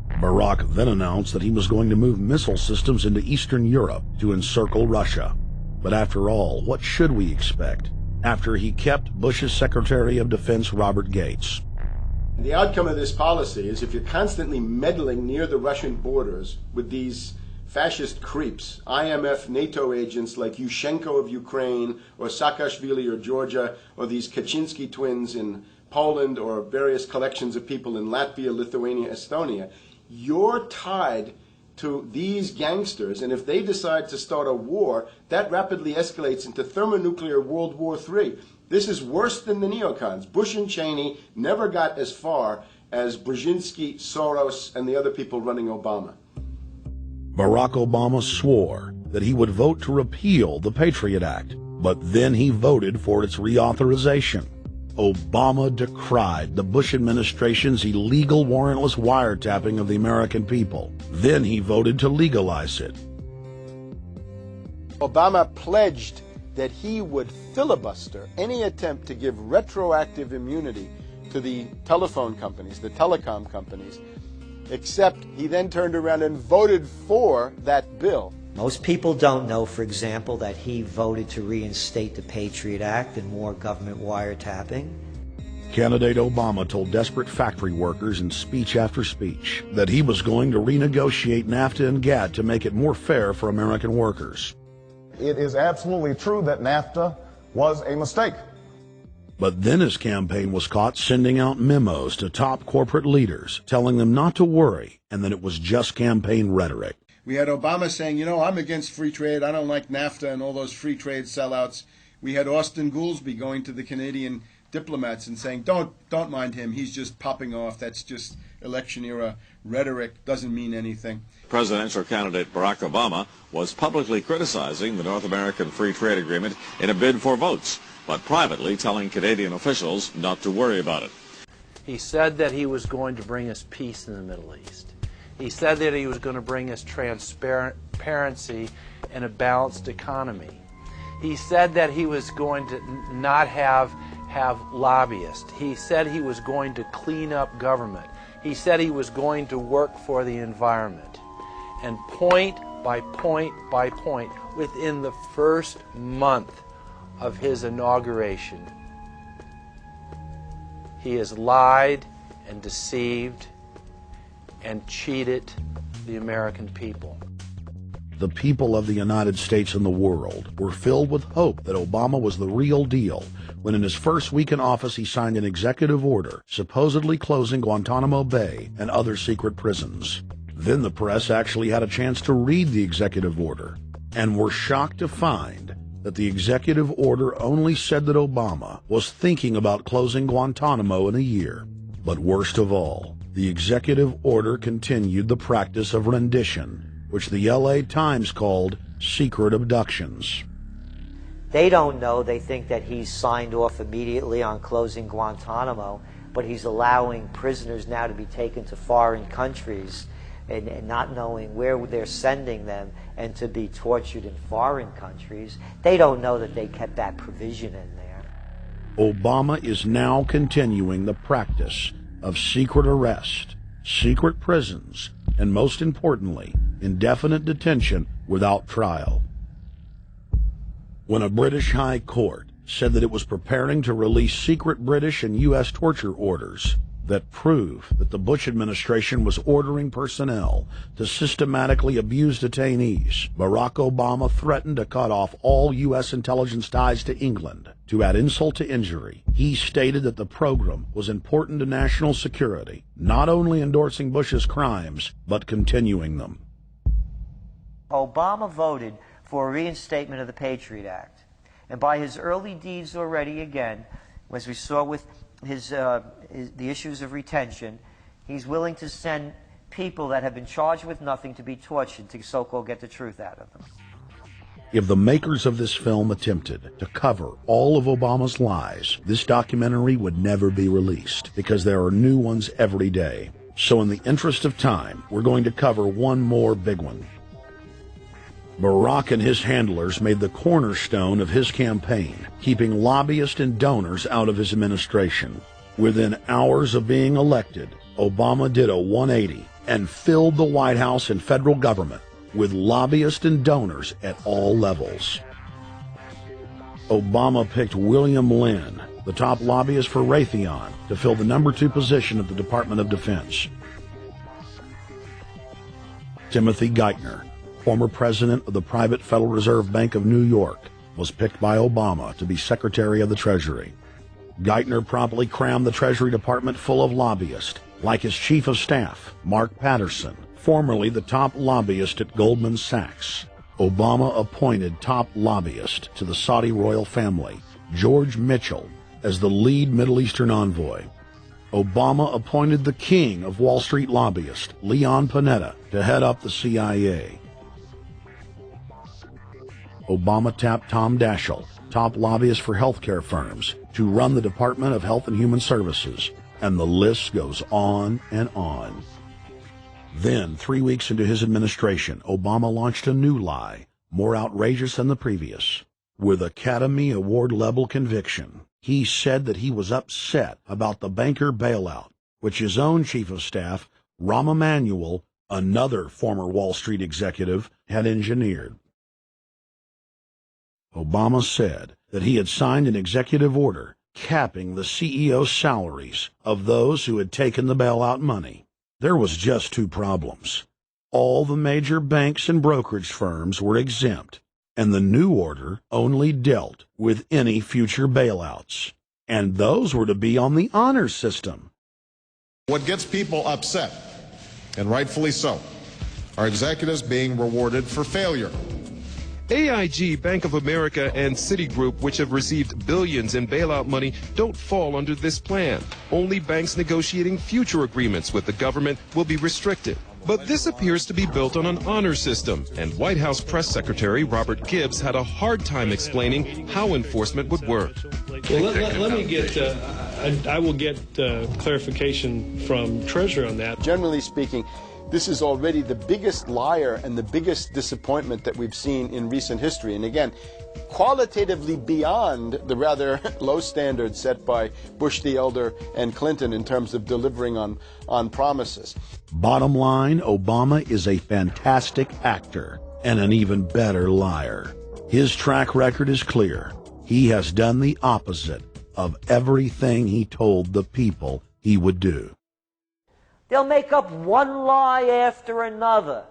Barack then announced that he was going to move missile systems into Eastern Europe to encircle Russia. But after all, what should we expect after he kept Bush's Secretary of Defense Robert Gates? The outcome of this policy is if you're constantly meddling near the Russian borders with these fascist creeps, IMF, NATO agents like Yushchenko of Ukraine or Saakashvili or Georgia, or these Kaczynski twins in Poland, or various collections of people in Latvia, Lithuania, Estonia, you're tied to these gangsters, and if they decide to start a war, that rapidly escalates into thermonuclear World War III. This is worse than the neocons. Bush and Cheney never got as far as Brzezinski, Soros, and the other people running Obama. Barack Obama swore that he would vote to repeal the Patriot Act, but then he voted for its reauthorization. Obama decried the Bush administration's illegal warrantless wiretapping of the American people. Then he voted to legalize it. Obama pledged that he would filibuster any attempt to give retroactive immunity to the telephone companies, the telecom companies, except he then turned around and voted for that bill. Most people don't know, for example, that he voted to reinstate the Patriot Act and more government wiretapping. Candidate Obama told desperate factory workers in speech after speech that he was going to renegotiate NAFTA and GATT to make it more fair for American workers. It is absolutely true that NAFTA was a mistake. But then his campaign was caught sending out memos to top corporate leaders, telling them not to worry and that it was just campaign rhetoric. We had Obama saying, I'm against free trade. I don't like NAFTA and all those free trade sellouts. We had Austin Goolsbee going to the Canadian diplomats and saying, don't mind him. He's just popping off. That's just election-era rhetoric. Doesn't mean anything. Presidential candidate Barack Obama was publicly criticizing the North American Free Trade Agreement in a bid for votes, but privately telling Canadian officials not to worry about it. He said that he was going to bring us peace in the Middle East. He said that he was going to bring us transparency and a balanced economy. He said that he was going to not have lobbyists. He said he was going to clean up government. He said he was going to work for the environment. And point by point by point, within the first month of his inauguration, he has lied and deceived and cheated the American people. The people of the United States and the world were filled with hope that Obama was the real deal when in his first week in office he signed an executive order supposedly closing Guantanamo Bay and other secret prisons. Then the press actually had a chance to read the executive order and were shocked to find that the executive order only said that Obama was thinking about closing Guantanamo in a year. But worst of all, the executive order continued the practice of rendition, which the LA Times called secret abductions. They don't know. They think that he signed off immediately on closing Guantanamo. but he's allowing prisoners now to be taken to foreign countries and not knowing where they're sending them and to be tortured in foreign countries. They don't know that they kept that provision in there. Obama is now continuing the practice of secret arrest, secret prisons, and most importantly, indefinite detention without trial. When a British High Court said that it was preparing to release secret British and U.S. torture orders that prove that the Bush administration was ordering personnel to systematically abuse detainees, Barack Obama threatened to cut off all U.S. intelligence ties to England. To add insult to injury, he stated that the program was important to national security, not only endorsing Bush's crimes, but continuing them. Obama voted for a reinstatement of the Patriot Act. And by his early deeds already, again, as we saw with the issues of retention, he's willing to send people that have been charged with nothing to be tortured to so-called get the truth out of them. If the makers of this film attempted to cover all of Obama's lies, this documentary would never be released because there are new ones every day. So in the interest of time, we're going to cover one more big one. Barack and his handlers made the cornerstone of his campaign, keeping lobbyists and donors out of his administration. Within hours of being elected, Obama did a 180 and filled the White House and federal government with lobbyists and donors at all levels. Obama picked William Lynn, the top lobbyist for Raytheon, to fill the number 2 position at the Department of Defense. Timothy Geithner, former president of the private Federal Reserve Bank of New York, was picked by Obama to be Secretary of the Treasury. Geithner promptly crammed the Treasury Department full of lobbyists, like his Chief of Staff, Mark Patterson, formerly the top lobbyist at Goldman Sachs. Obama appointed top lobbyist to the Saudi royal family, George Mitchell, as the lead Middle Eastern envoy. Obama appointed the king of Wall Street lobbyists, Leon Panetta, to head up the CIA. Obama tapped Tom Daschle, top lobbyist for healthcare firms, to run the Department of Health and Human Services, and the list goes on and on. Then, 3 weeks into his administration, Obama launched a new lie, more outrageous than the previous. With Academy Award-level conviction, he said that he was upset about the banker bailout, which his own Chief of Staff, Rahm Emanuel, another former Wall Street executive, had engineered. Obama said that he had signed an executive order capping the CEO's salaries of those who had taken the bailout money. There was just 2 problems. All the major banks and brokerage firms were exempt, and the new order only dealt with any future bailouts. And those were to be on the honor system. What gets people upset, and rightfully so, are executives being rewarded for failure. AIG, Bank of America, and Citigroup, which have received billions in bailout money, don't fall under this plan. Only banks negotiating future agreements with the government will be restricted. But this appears to be built on an honor system, and White House Press Secretary Robert Gibbs had a hard time explaining how enforcement would work. Well, let me get, I will get clarification from Treasury on that. Generally speaking, this is already the biggest liar and the biggest disappointment that we've seen in recent history. And again, qualitatively beyond the rather low standards set by Bush the Elder and Clinton in terms of delivering on promises. Bottom line, Obama is a fantastic actor and an even better liar. His track record is clear. He has done the opposite of everything he told the people he would do. They'll make up one lie after another.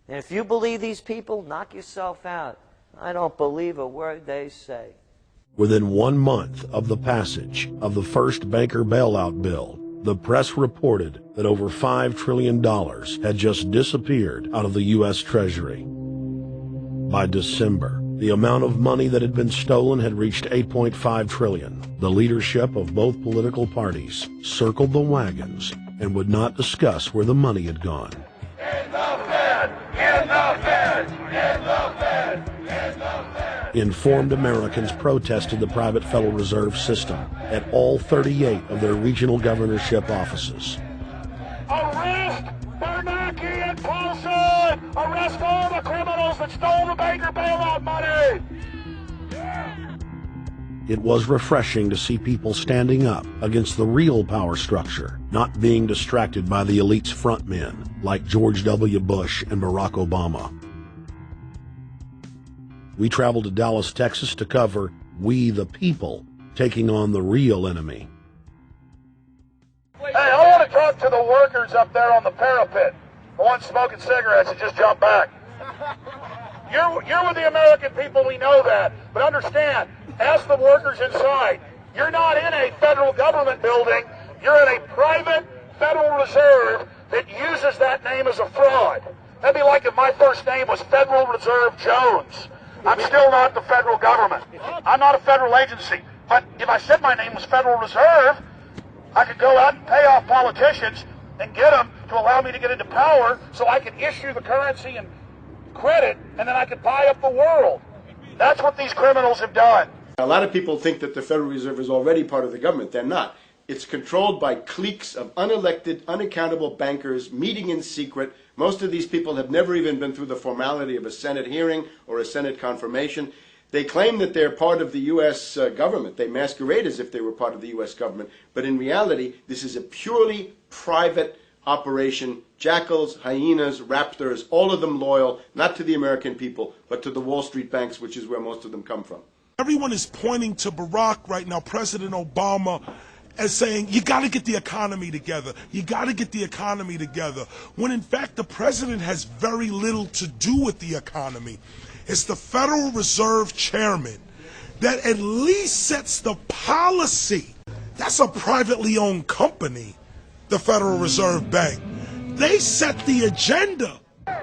And if you believe these people, knock yourself out. I don't believe a word they say. Within 1 month of the passage of the first banker bailout bill, the press reported that over $5 trillion had just disappeared out of the U.S. Treasury. By December, the amount of money that had been stolen had reached $8.5 trillion. The leadership of both political parties circled the wagons and would not discuss where the money had gone. In the Fed! In the Fed! In the Fed! In the Fed! Informed Americans protested the private Federal Reserve System at all 38 of their regional governorship offices. Arrest Bernanke and Paulson! Arrest all the criminals that stole the banker bailout money! It was refreshing to see people standing up against the real power structure, not being distracted by the elite's frontmen like George W. Bush and Barack Obama. We traveled to Dallas, Texas to cover We the People taking on the real enemy. Hey, I want to talk to the workers up there on the parapet. The ones smoking cigarettes that just jumped back. You're with the American people, we know that. But understand, ask the workers inside. You're not in a federal government building. You're in a private Federal Reserve that uses that name as a fraud. That'd be like if my first name was Federal Reserve Jones. I'm still not the federal government. I'm not a federal agency. But if I said my name was Federal Reserve, I could go out and pay off politicians and get them to allow me to get into power so I could issue the currency and credit, and then I could buy up the world. That's what these criminals have done. A lot of people think that the Federal Reserve is already part of the government. They're not. It's controlled by cliques of unelected, unaccountable bankers meeting in secret. Most of these people have never even been through the formality of a Senate hearing or a Senate confirmation. They claim that they're part of the U.S. government. They masquerade as if they were part of the U.S. government. But in reality, this is a purely private operation. Jackals, hyenas, raptors, all of them loyal, not to the American people, but to the Wall Street banks, which is where most of them come from. Everyone is pointing to Barack right now, President Obama, as saying, you got to get the economy together. You got to get the economy together. When in fact, the president has very little to do with the economy. It's the Federal Reserve chairman that at least sets the policy. That's a privately owned company, the Federal Reserve Bank. They set the agenda.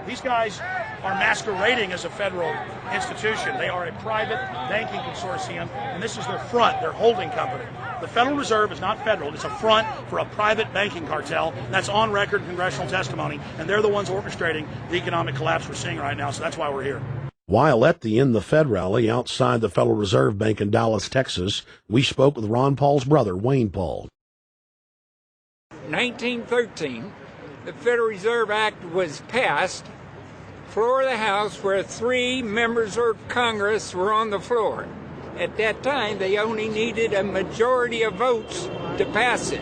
These guys are masquerading as a federal institution. They are a private banking consortium, and this is their front, their holding company. The Federal Reserve is not federal. It's a front for a private banking cartel. That's on record in congressional testimony, and they're the ones orchestrating the economic collapse we're seeing right now, so that's why we're here. While at the In the Fed rally outside the Federal Reserve Bank in Dallas, Texas, we spoke with Ron Paul's brother, Wayne Paul. 1913, the Federal Reserve Act was passed, floor of the House, where 3 members of Congress were on the floor. At that time, they only needed a majority of votes to pass it.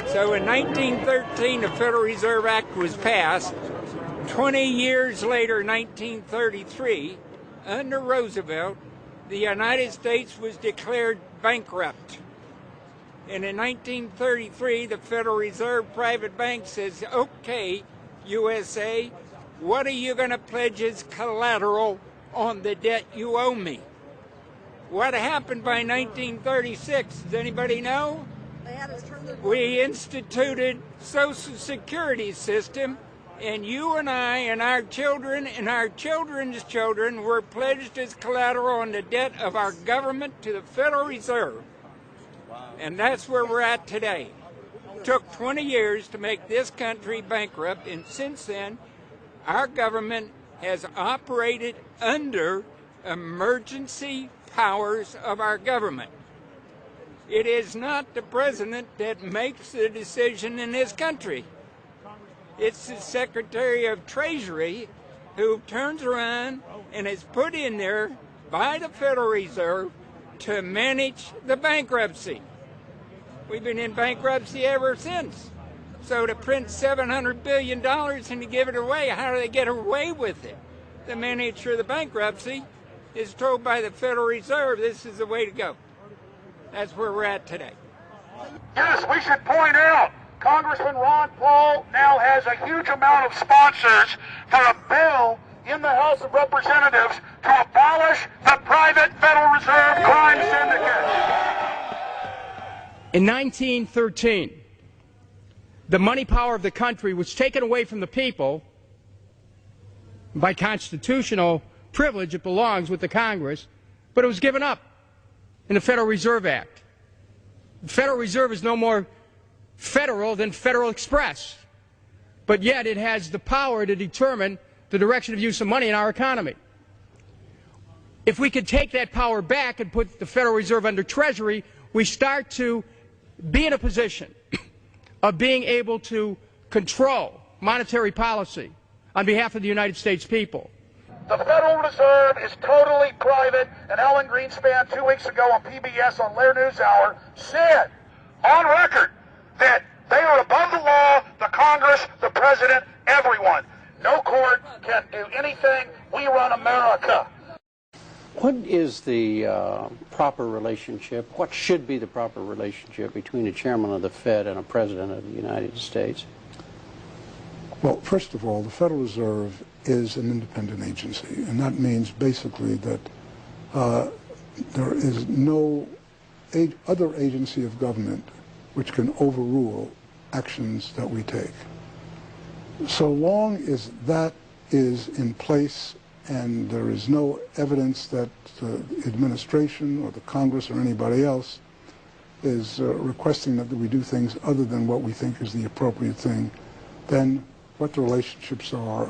So in 1913, the Federal Reserve Act was passed. 20 years later, 1933, under Roosevelt, the United States was declared bankrupt. And in 1933, the Federal Reserve Private Bank says, okay, USA, what are you going to pledge as collateral on the debt you owe me? What happened by 1936? Does anybody know? We instituted Social Security system, and you and I and our children and our children's children were pledged as collateral on the debt of our government to the Federal Reserve. And that's where we're at today. It took 20 years to make this country bankrupt, and since then, our government has operated under emergency powers of our government. It is not the president that makes the decision in this country. It's the Secretary of Treasury who turns around and is put in there by the Federal Reserve to manage the bankruptcy. We've been in bankruptcy ever since. So to print $700 billion and to give it away, how do they get away with it? The manager of the bankruptcy is told by the Federal Reserve this is the way to go. That's where we're at today. Yes, we should point out, Congressman Ron Paul now has a huge amount of sponsors for a bill in the House of Representatives to abolish the private Federal Reserve crime syndicate. In 1913, the money power of the country was taken away from the people. By constitutional privilege, it belongs with the Congress, but it was given up in the Federal Reserve Act. The Federal Reserve is no more federal than Federal Express, but yet it has the power to determine the direction of use of money in our economy. If we could take that power back and put the Federal Reserve under Treasury, we start to be in a position of being able to control monetary policy on behalf of the United States people. The Federal Reserve is totally private, and Alan Greenspan 2 weeks ago on PBS on Lair NewsHour said on record that they are above the law, the Congress, the President, everyone. No court can do anything. We run America. What is the proper relationship, what should be the proper relationship between a chairman of the Fed and a president of the United States? Well, first of all, the Federal Reserve is an independent agency, and that means basically that there is no other agency of government which can overrule actions that we take. So long as that is in place and there is no evidence that the administration or the Congress or anybody else is requesting that we do things other than what we think is the appropriate thing, then what the relationships are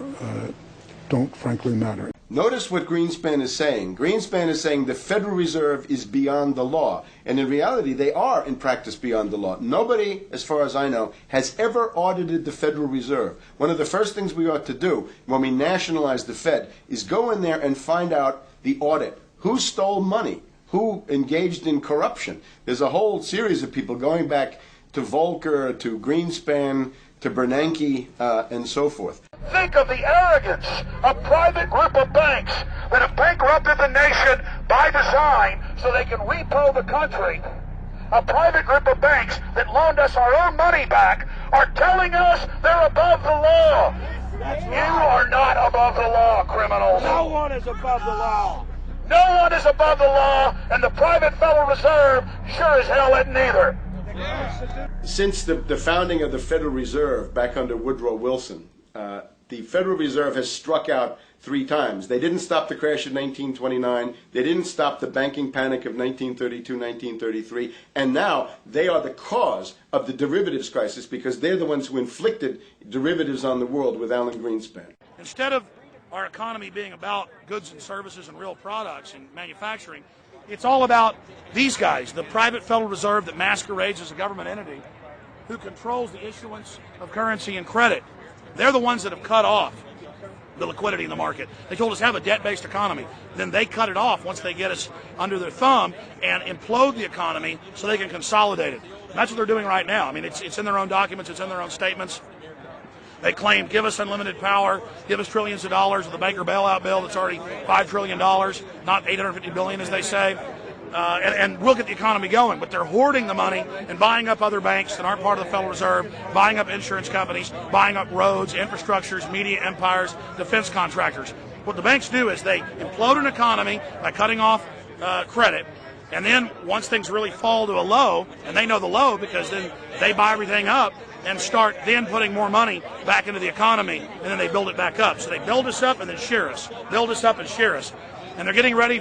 don't frankly matter. Notice what Greenspan is saying. Greenspan is saying the Federal Reserve is beyond the law. And in reality, they are in practice beyond the law. Nobody, as far as I know, has ever audited the Federal Reserve. One of the first things we ought to do when we nationalize the Fed is go in there and find out the audit. Who stole money? Who engaged in corruption? There's a whole series of people going back to Volcker, to Greenspan, to Bernanke, and so forth. Think of the arrogance of private group of banks that have bankrupted the nation by design so they can repo the country. A private group of banks that loaned us our own money back are telling us they're above the law. You are not above the law, criminals. No one is above the law. No one is above the law, and the private Federal Reserve sure as hell isn't either. Since the founding of the Federal Reserve back under Woodrow Wilson, the Federal Reserve has struck out 3 times. They didn't stop the crash of 1929. They didn't stop the banking panic of 1932, 1933. And now they are the cause of the derivatives crisis because they're the ones who inflicted derivatives on the world with Alan Greenspan. Instead of our economy being about goods and services and real products and manufacturing, it's all about these guys, the private Federal Reserve that masquerades as a government entity who controls the issuance of currency and credit. They're the ones that have cut off the liquidity in the market. They told us have a debt-based economy. Then they cut it off once they get us under their thumb and implode the economy so they can consolidate it. And that's what they're doing right now. I mean, it's in their own documents. It's in their own statements. They claim, give us unlimited power, give us trillions of dollars with the Baker bailout bill that's already $5 trillion, not $850 billion as they say. And we'll get the economy going, but they're hoarding the money and buying up other banks that aren't part of the Federal Reserve, buying up insurance companies, buying up roads, infrastructures, media empires, defense contractors. What the banks do is they implode an economy by cutting off credit, and then once things really fall to a low, and they know the low because then they buy everything up and start then putting more money back into the economy, and then they build it back up. So they build us up and then shear us, build us up and shear us. And they're getting ready.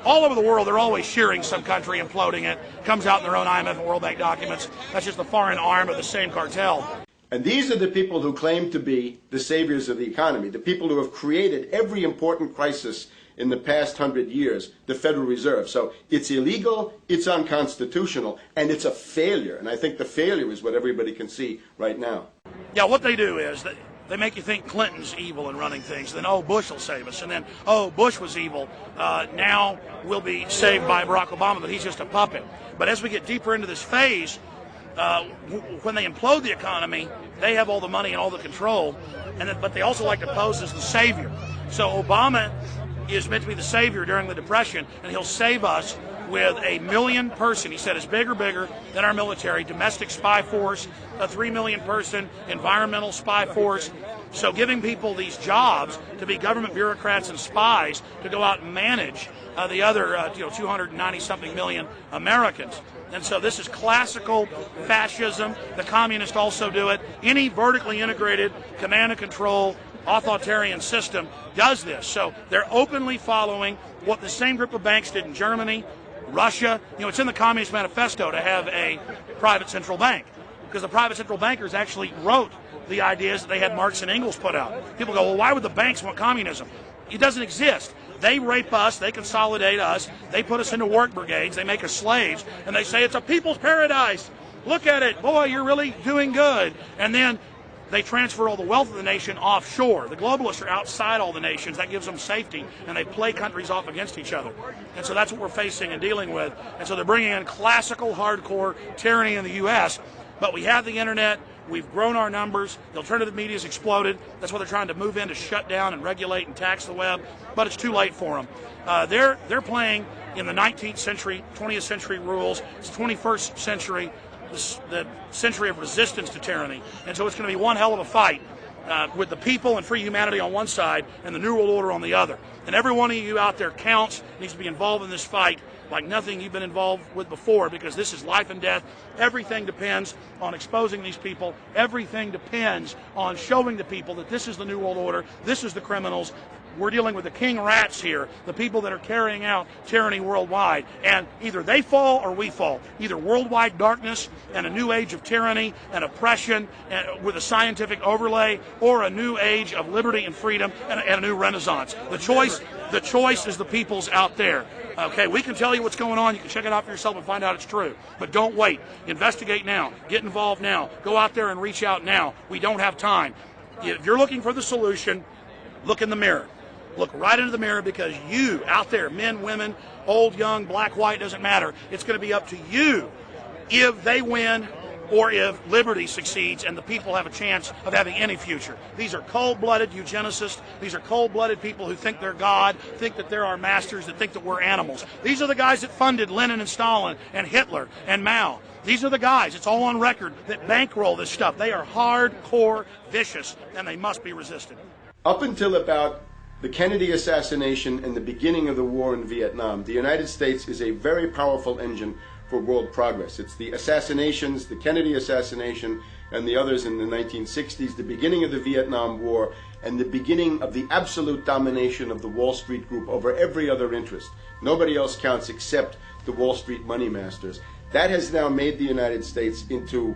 All over the world, they're always shearing some country, imploding it. Comes out in their own IMF and World Bank documents. That's just the foreign arm of the same cartel. And these are the people who claim to be the saviors of the economy, the people who have created every important crisis in the past 100 years, the Federal Reserve. So it's illegal, it's unconstitutional, and it's a failure. And I think the failure is what everybody can see right now. Yeah, what they do is they make you think Clinton's evil in running things. Then, oh, Bush will save us. And then, oh, Bush was evil. Now we'll be saved by Barack Obama, but he's just a puppet. But as we get deeper into this phase, when they implode the economy, they have all the money and all the control. But they also like to pose as the savior. So Obama is meant to be the savior during the Depression, and he'll save us with a 1 million person, he said, is bigger than our military, domestic spy force, a 3 million person environmental spy force. So giving people these jobs to be government bureaucrats and spies to go out and manage the other 290-something million Americans. And so this is classical fascism. The communists also do it. Any vertically integrated command and control authoritarian system does this. So they're openly following what the same group of banks did in Germany, Russia. It's in the Communist Manifesto to have a private central bank because the private central bankers actually wrote the ideas that they had Marx and Engels put out. People go, well, why would the banks want communism? It doesn't exist. They rape us, they consolidate us, they put us into work brigades, they make us slaves, and they say it's a people's paradise. Look at it, boy, you're really doing good. And then they transfer all the wealth of the nation offshore. The globalists are outside all the nations. That gives them safety, and they play countries off against each other. And so that's what we're facing and dealing with. And so they're bringing in classical, hardcore tyranny in the U.S., but we have the internet. We've grown our numbers. The alternative media has exploded. That's why they're trying to move in to shut down and regulate and tax the web, but it's too late for them. They're playing in the 19th century, 20th century rules. It's 21st century, the century of resistance to tyranny. And so it's going to be one hell of a fight with the people and free humanity on one side and the New World Order on the other. And every one of you out there counts, needs to be involved in this fight like nothing you've been involved with before, because this is life and death. Everything depends on exposing these people. Everything depends on showing the people that this is the New World Order, this is the criminals. We're dealing with the king rats here, the people that are carrying out tyranny worldwide. And either they fall or we fall. Either worldwide darkness and a new age of tyranny and oppression with a scientific overlay, or a new age of liberty and freedom and a new renaissance. The choice is the people's out there. Okay, we can tell you what's going on. You can check it out for yourself and find out it's true. But don't wait. Investigate now. Get involved now. Go out there and reach out now. We don't have time. If you're looking for the solution, look in the mirror. Look right into the mirror, because you out there, men, women, old, young, black, white, doesn't matter. It's going to be up to you if they win or if liberty succeeds and the people have a chance of having any future. These are cold-blooded eugenicists. These are cold-blooded people who think they're God, think that they're our masters, that think that we're animals. These are the guys that funded Lenin and Stalin and Hitler and Mao. These are the guys, it's all on record, that bankroll this stuff. They are hardcore vicious, and they must be resisted. Up until about the Kennedy assassination and the beginning of the war in Vietnam, the United States is a very powerful engine for world progress. It's the assassinations, the Kennedy assassination, and the others in the 1960s, the beginning of the Vietnam War, and the beginning of the absolute domination of the Wall Street group over every other interest. Nobody else counts except the Wall Street money masters. That has now made the United States into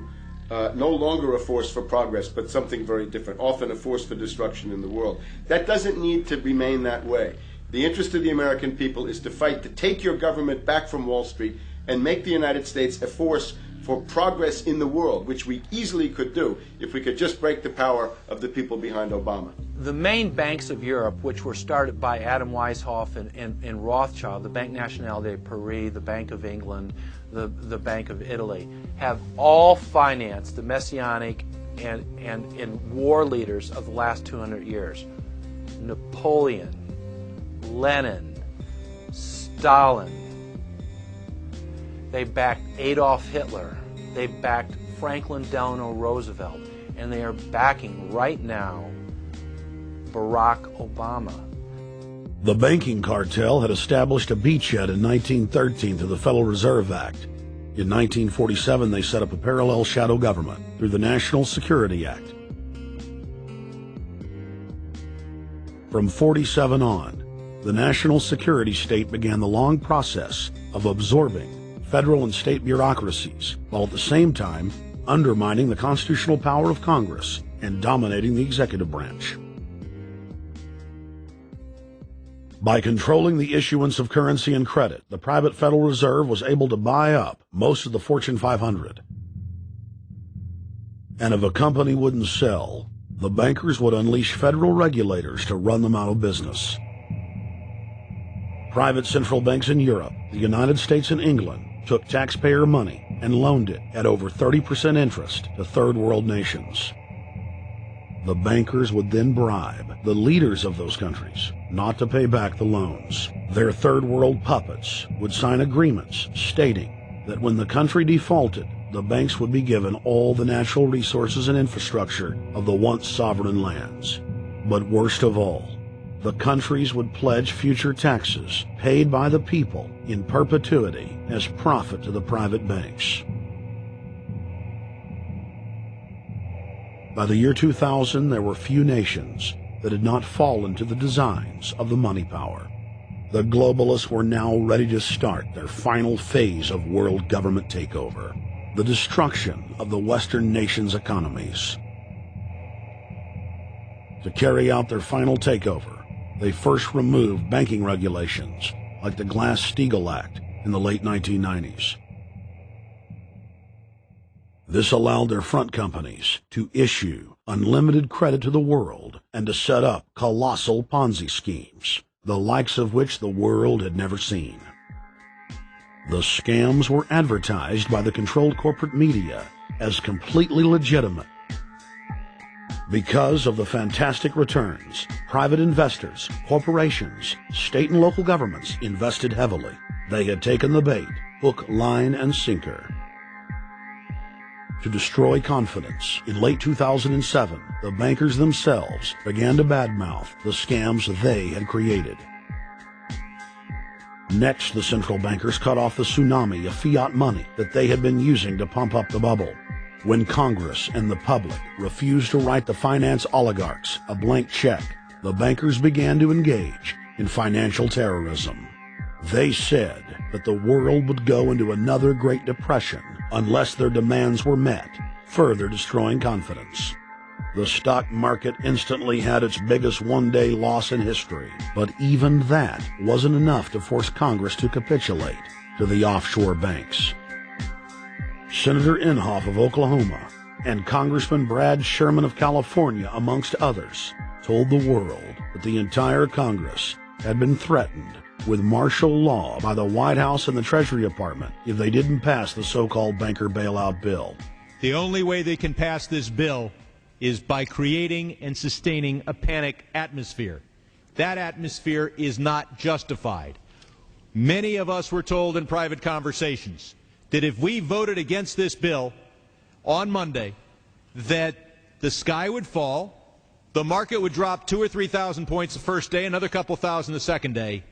no longer a force for progress, but something very different, often a force for destruction in the world. That doesn't need to remain that way. The interest of the American people is to fight to take your government back from Wall Street and make the United States a force for progress in the world, which we easily could do if we could just break the power of the people behind Obama. The main banks of Europe, which were started by Adam Weishaupt and Rothschild, the Banque Nationale de Paris, the Bank of England, the Bank of Italy, have all financed the messianic and war leaders of the last 200 years. Napoleon, Lenin, Stalin. They backed Adolf Hitler. They backed Franklin Delano Roosevelt. And they are backing right now Barack Obama. The banking cartel had established a beachhead in 1913 through the Federal Reserve Act. In 1947, they set up a parallel shadow government through the National Security Act. From 47 on, the national security state began the long process of absorbing federal and state bureaucracies, while at the same time undermining the constitutional power of Congress and dominating the executive branch. By controlling the issuance of currency and credit, the private Federal Reserve was able to buy up most of the Fortune 500. And if a company wouldn't sell, the bankers would unleash federal regulators to run them out of business. Private central banks in Europe, the United States, and England took taxpayer money and loaned it at over 30% interest to third world nations. The bankers would then bribe the leaders of those countries not to pay back the loans. Their third world puppets would sign agreements stating that when the country defaulted, the banks would be given all the natural resources and infrastructure of the once sovereign lands. But worst of all, the countries would pledge future taxes paid by the people in perpetuity as profit to the private banks. By the year 2000, there were few nations that had not fallen to the designs of the money power. The globalists were now ready to start their final phase of world government takeover, the destruction of the Western nations' economies. To carry out their final takeover, They first removed banking regulations, like the Glass-Steagall Act in the late 1990s. This allowed their front companies to issue unlimited credit to the world and to set up colossal Ponzi schemes, the likes of which the world had never seen. The scams were advertised by the controlled corporate media as completely legitimate. Because of the fantastic returns, private investors, corporations, state and local governments invested heavily. They had taken the bait, hook, line, and sinker. To destroy confidence, in late 2007, the bankers themselves began to badmouth the scams they had created. Next, the central bankers cut off the tsunami of fiat money that they had been using to pump up the bubble. When Congress and the public refused to write the finance oligarchs a blank check, the bankers began to engage in financial terrorism. They said that the world would go into another Great Depression unless their demands were met, further destroying confidence. The stock market instantly had its biggest one-day loss in history, but even that wasn't enough to force Congress to capitulate to the offshore banks. Senator Inhofe of Oklahoma and Congressman Brad Sherman of California, amongst others, told the world that the entire Congress had been threatened with martial law by the White House and the Treasury Department if they didn't pass the so-called banker bailout bill. The only way they can pass this bill is by creating and sustaining a panic atmosphere. That atmosphere is not justified. Many of us were told in private conversations that if we voted against this bill on Monday, that the sky would fall, the market would drop 2,000 or 3,000 points the first day, another couple thousand the second day,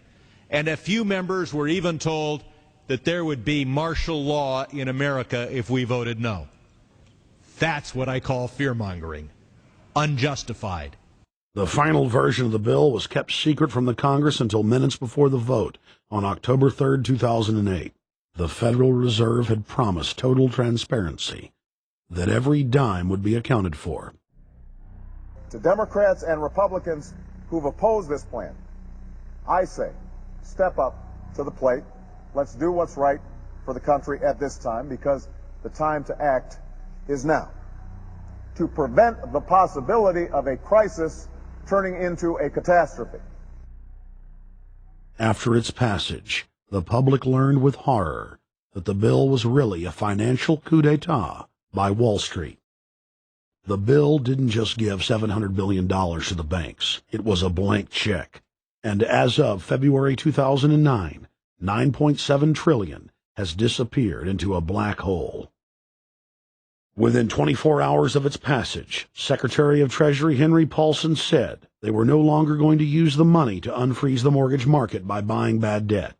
and a few members were even told that there would be martial law in America if we voted no. That's what I call fear-mongering. Unjustified. The final version of the bill was kept secret from the Congress until minutes before the vote on October 3, 2008. The Federal Reserve had promised total transparency, that every dime would be accounted for. To Democrats and Republicans who've opposed this plan, I say, step up to the plate. Let's do what's right for the country at this time, because the time to act is now. To prevent the possibility of a crisis turning into a catastrophe. After its passage, the public learned with horror that the bill was really a financial coup d'etat by Wall Street. The bill didn't just give $700 billion to the banks. It was a blank check. And as of February 2009, $9.7 trillion has disappeared into a black hole. Within 24 hours of its passage, Secretary of Treasury Henry Paulson said they were no longer going to use the money to unfreeze the mortgage market by buying bad debt.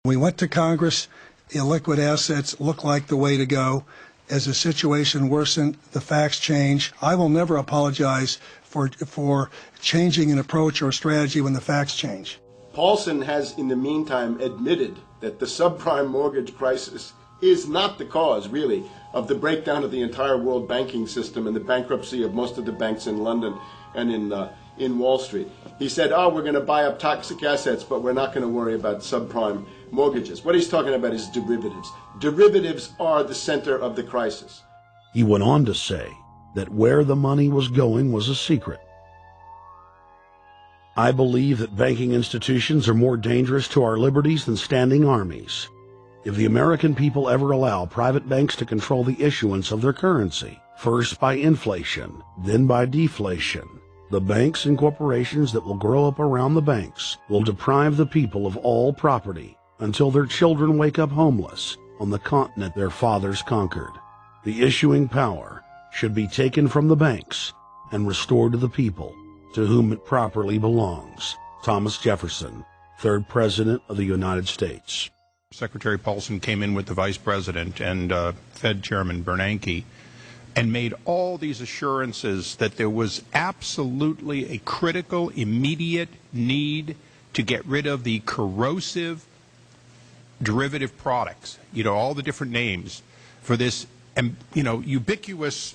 We went to Congress. Illiquid assets look like the way to go. As the situation worsened, the facts change. I will never apologize for changing an approach or strategy when the facts change. Paulson has, in the meantime, admitted that the subprime mortgage crisis is not the cause, really, of the breakdown of the entire world banking system and the bankruptcy of most of the banks in London and in Wall Street. He said, we're going to buy up toxic assets, but we're not going to worry about subprime mortgages. What he's talking about is derivatives. Derivatives are the center of the crisis. He went on to say that where the money was going was a secret. I believe that banking institutions are more dangerous to our liberties than standing armies. If the American people ever allow private banks to control the issuance of their currency, first by inflation, then by deflation, the banks and corporations that will grow up around the banks will deprive the people of all property until their children wake up homeless on the continent their fathers conquered. The issuing power should be taken from the banks and restored to the people, to whom it properly belongs. Thomas Jefferson, 3rd President of the United States. Secretary Paulson came in with the Vice President and Fed Chairman Bernanke and made all these assurances that there was absolutely a critical, immediate need to get rid of the corrosive derivative products, all the different names for this and ubiquitous,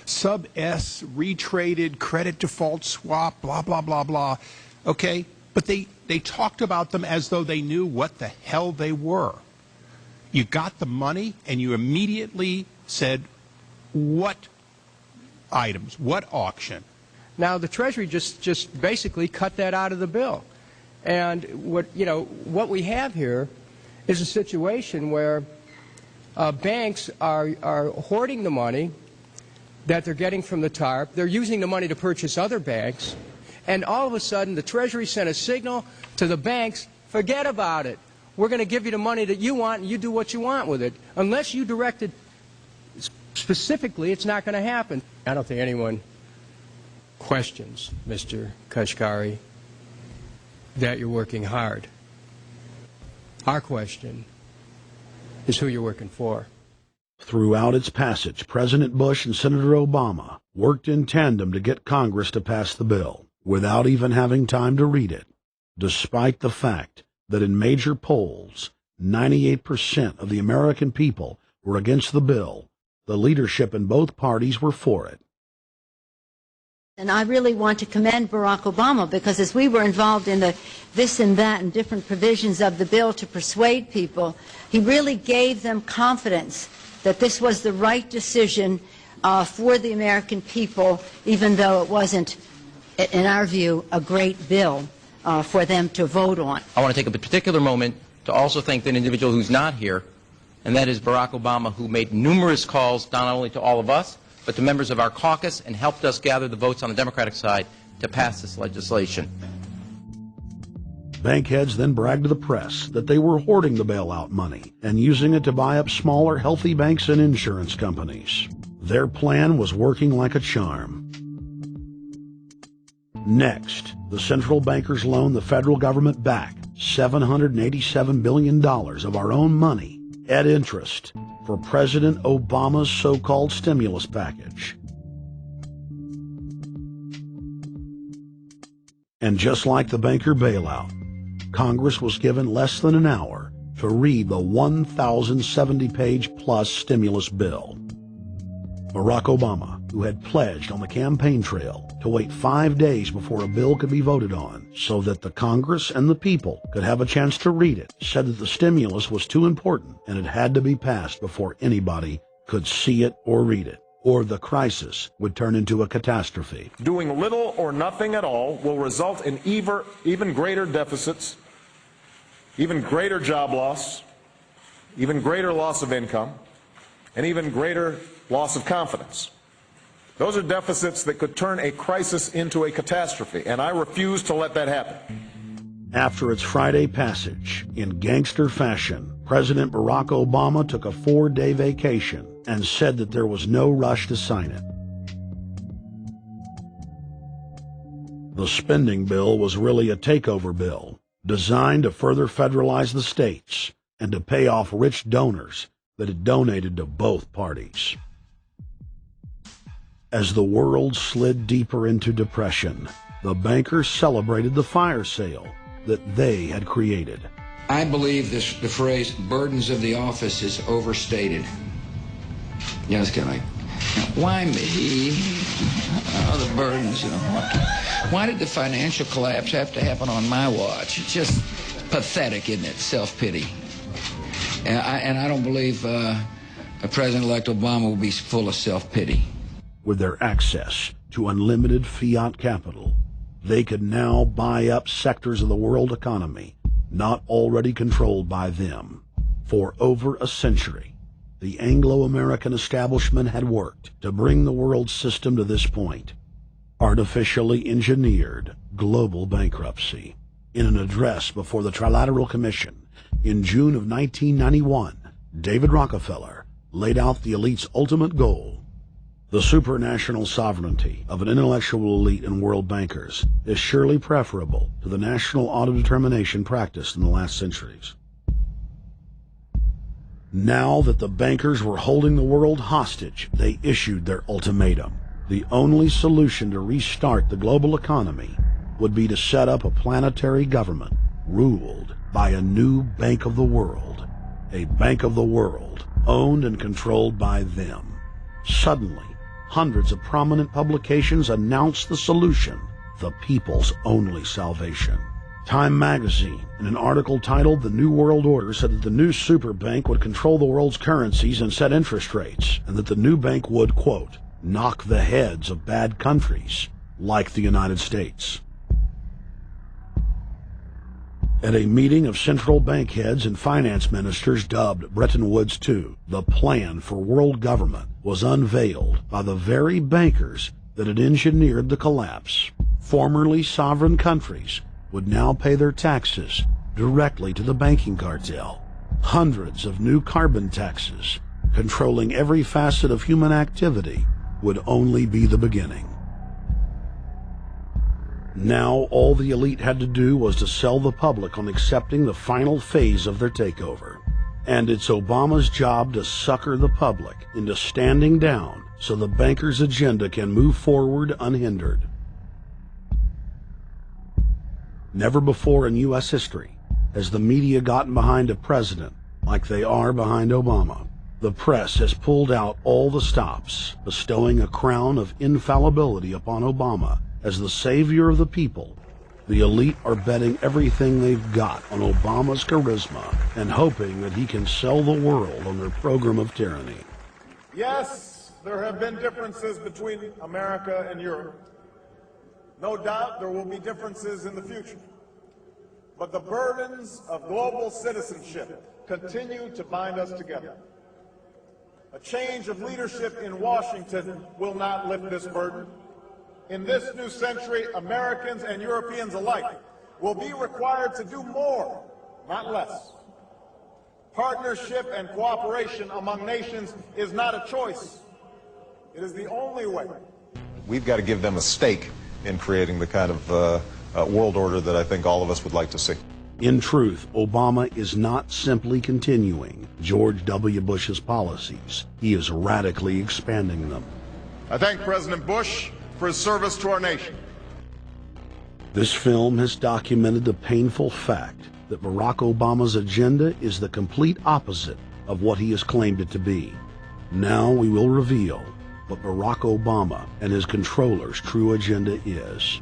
sub S retraded credit default swap, blah, blah, blah, blah. Okay? But they talked about them as though they knew what the hell they were. You got the money and you immediately said, what items, what auction? Now the Treasury just basically cut that out of the bill. And what we have here is a situation where banks are hoarding the money that they're getting from the TARP. They're using the money to purchase other banks. And all of a sudden, the Treasury sent a signal to the banks, forget about it. We're going to give you the money that you want, and you do what you want with it. Unless you direct it specifically, it's not going to happen. I don't think anyone questions, Mr. Kashgari, that you're working hard. Our question is who you're working for. Throughout its passage, President Bush and Senator Obama worked in tandem to get Congress to pass the bill, without even having time to read it, despite the fact that in major polls, 98% of the American people were against the bill. The leadership in both parties were for it. And I really want to commend Barack Obama, because as we were involved in the this and that and different provisions of the bill to persuade people, he really gave them confidence that this was the right decision for the American people, even though it wasn't, in our view, a great bill for them to vote on. I want to take a particular moment to also thank an individual who's not here, and that is Barack Obama, who made numerous calls not only to all of us, but to members of our caucus, and helped us gather the votes on the Democratic side to pass this legislation. Bankheads then bragged to the press that they were hoarding the bailout money and using it to buy up smaller, healthy banks and insurance companies. Their plan was working like a charm. Next, the central bankers loaned the federal government back $787 billion of our own money at interest for President Obama's so-called stimulus package. And just like the banker bailout, Congress was given less than an hour to read the 1,070-page-plus stimulus bill. Barack Obama, who had pledged on the campaign trail to wait 5 days before a bill could be voted on so that the Congress and the people could have a chance to read it, said that the stimulus was too important and it had to be passed before anybody could see it or read it, or the crisis would turn into a catastrophe. Doing little or nothing at all will result in even greater deficits, even greater job loss, even greater loss of income, and even greater loss of confidence. Those are deficits that could turn a crisis into a catastrophe, and I refuse to let that happen. After its Friday passage, in gangster fashion, President Barack Obama took a 4-day vacation and said that there was no rush to sign it. The spending bill was really a takeover bill, designed to further federalize the states and to pay off rich donors that had donated to both parties. As the world slid deeper into depression, the bankers celebrated the fire sale that they had created. I believe the phrase burdens of the office is overstated. Yeah, it's kind of like, why me? Oh, the burdens, Why did the financial collapse have to happen on my watch? It's just pathetic, isn't it? Self-pity. And I don't believe President-elect Obama will be full of self-pity. With their access to unlimited fiat capital, they could now buy up sectors of the world economy not already controlled by them. For over a century, the Anglo-American establishment had worked to bring the world system to this point. Artificially engineered global bankruptcy. In an address before the Trilateral Commission in June of 1991, David Rockefeller laid out the elite's ultimate goal. The supranational sovereignty of an intellectual elite and world bankers is surely preferable to the national autodetermination practiced in the last centuries. Now that the bankers were holding the world hostage, they issued their ultimatum. The only solution to restart the global economy would be to set up a planetary government ruled by a new Bank of the World, a Bank of the World owned and controlled by them. Suddenly, hundreds of prominent publications announced the solution, the people's only salvation. Time magazine, in an article titled "The New World Order," said that the new super bank would control the world's currencies and set interest rates, and that the new bank would, quote, knock the heads of bad countries, like the United States. At a meeting of central bank heads and finance ministers dubbed Bretton Woods II, the plan for world government was unveiled by the very bankers that had engineered the collapse. Formerly sovereign countries would now pay their taxes directly to the banking cartel. Hundreds of new carbon taxes, controlling every facet of human activity, would only be the beginning. Now all the elite had to do was to sell the public on accepting the final phase of their takeover. And it's Obama's job to sucker the public into standing down so the bankers' agenda can move forward unhindered. Never before in U.S. history has the media gotten behind a president like they are behind Obama. The press has pulled out all the stops, bestowing a crown of infallibility upon Obama as the savior of the people. The elite are betting everything they've got on Obama's charisma and hoping that he can sell the world on their program of tyranny. Yes, there have been differences between America and Europe. No doubt there will be differences in the future. But the burdens of global citizenship continue to bind us together. A change of leadership in Washington will not lift this burden. In this new century, Americans and Europeans alike will be required to do more, not less. Partnership and cooperation among nations is not a choice. It is the only way. We've got to give them a stake in creating the kind of world order that I think all of us would like to see. In truth, Obama is not simply continuing George W. Bush's policies. He is radically expanding them. I thank President Bush for his service to our nation. This film has documented the painful fact that Barack Obama's agenda is the complete opposite of what he has claimed it to be. Now we will reveal what Barack Obama and his controllers' true agenda is.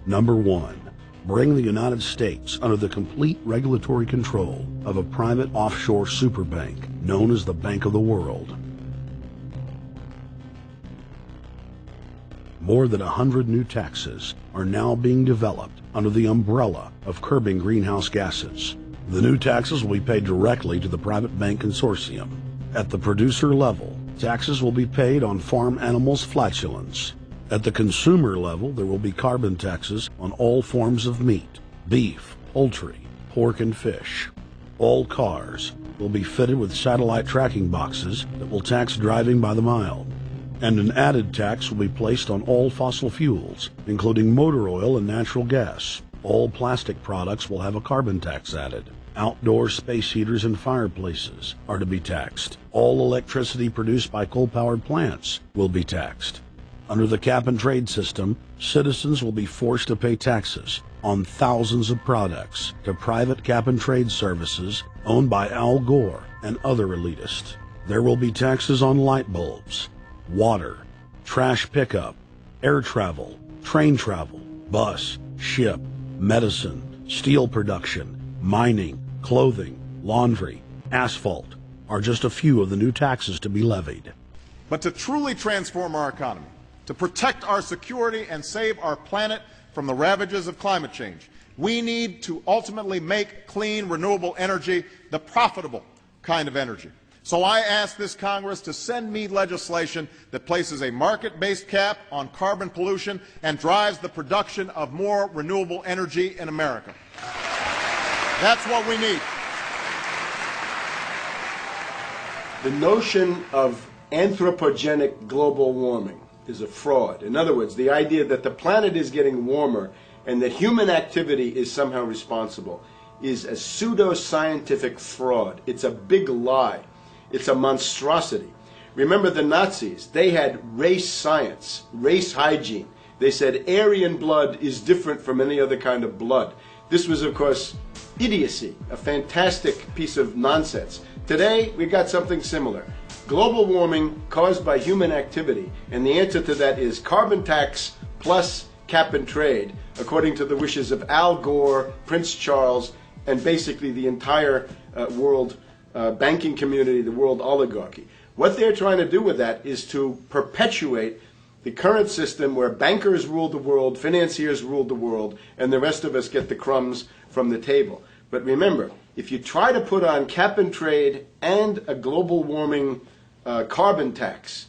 Number 1. Bring the United States under the complete regulatory control of a private offshore superbank known as the Bank of the World. More than 100 new taxes are now being developed under the umbrella of curbing greenhouse gases. The new taxes will be paid directly to the private bank consortium. At the producer level, taxes will be paid on farm animals' flatulence. At the consumer level, there will be carbon taxes on all forms of meat, beef, poultry, pork, and fish. All cars will be fitted with satellite tracking boxes that will tax driving by the mile. And an added tax will be placed on all fossil fuels, including motor oil and natural gas. All plastic products will have a carbon tax added. Outdoor space heaters and fireplaces are to be taxed. All electricity produced by coal-powered plants will be taxed. Under the cap-and-trade system, citizens will be forced to pay taxes on thousands of products to private cap-and-trade services owned by Al Gore and other elitists. There will be taxes on light bulbs, water, trash pickup, air travel, train travel, bus, ship, medicine, steel production, mining, clothing, laundry, asphalt are just a few of the new taxes to be levied. But to truly transform our economy, to protect our security and save our planet from the ravages of climate change, we need to ultimately make clean, renewable energy the profitable kind of energy. So I ask this Congress to send me legislation that places a market-based cap on carbon pollution and drives the production of more renewable energy in America. That's what we need. The notion of anthropogenic global warming is a fraud. In other words, the idea that the planet is getting warmer and that human activity is somehow responsible is a pseudo-scientific fraud. It's a big lie. It's a monstrosity. Remember the Nazis, they had race science, race hygiene. They said Aryan blood is different from any other kind of blood. This was, of course, idiocy, a fantastic piece of nonsense. Today, we've got something similar. Global warming caused by human activity, and the answer to that is carbon tax plus cap and trade, according to the wishes of Al Gore, Prince Charles, and basically the entire world banking community, the world oligarchy. What they're trying to do with that is to perpetuate the current system where bankers rule the world, financiers rule the world, and the rest of us get the crumbs from the table. But remember, if you try to put on cap and trade and a global warming carbon tax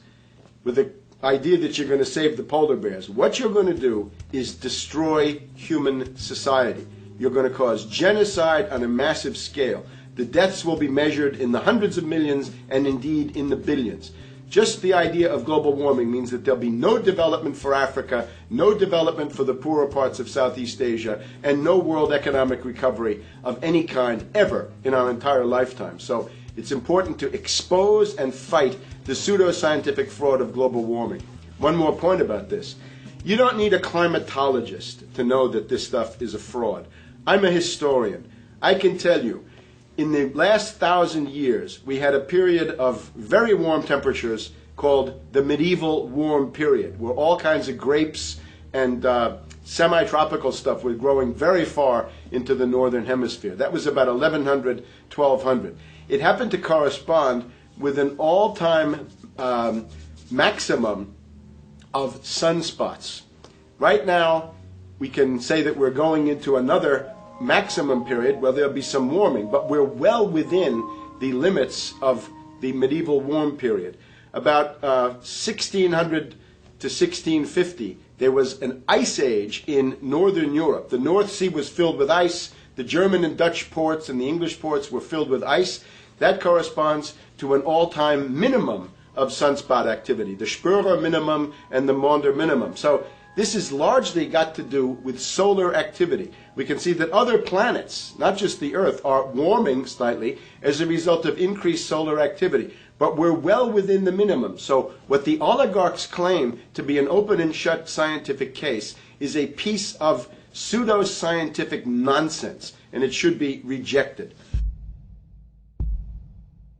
with the idea that you're going to save the polar bears, what you're going to do is destroy human society. You're going to cause genocide on a massive scale. The deaths will be measured in the hundreds of millions and indeed in the billions. Just the idea of global warming means that there'll be no development for Africa, no development for the poorer parts of Southeast Asia, and no world economic recovery of any kind ever in our entire lifetime. So it's important to expose and fight the pseudo-scientific fraud of global warming. One more point about this. You don't need a climatologist to know that this stuff is a fraud. I'm a historian. I can tell you, in the last 1,000 years, we had a period of very warm temperatures called the medieval warm period, where all kinds of grapes and semi-tropical stuff were growing very far into the northern hemisphere. That was about 1100, 1200. It happened to correspond with an all-time maximum of sunspots. Right now, we can say that we're going into another maximum period where there'll be some warming, but we're well within the limits of the medieval warm period. About 1600 to 1650, there was an ice age in northern Europe. The North Sea was filled with ice. The German and Dutch ports and the English ports were filled with ice. That corresponds to an all-time minimum of sunspot activity, the Spörer minimum and the Maunder minimum. So this has largely got to do with solar activity. We can see that other planets, not just the Earth, are warming slightly as a result of increased solar activity. But we're well within the minimum. So what the oligarchs claim to be an open and shut scientific case is a piece of pseudo-scientific nonsense, and it should be rejected.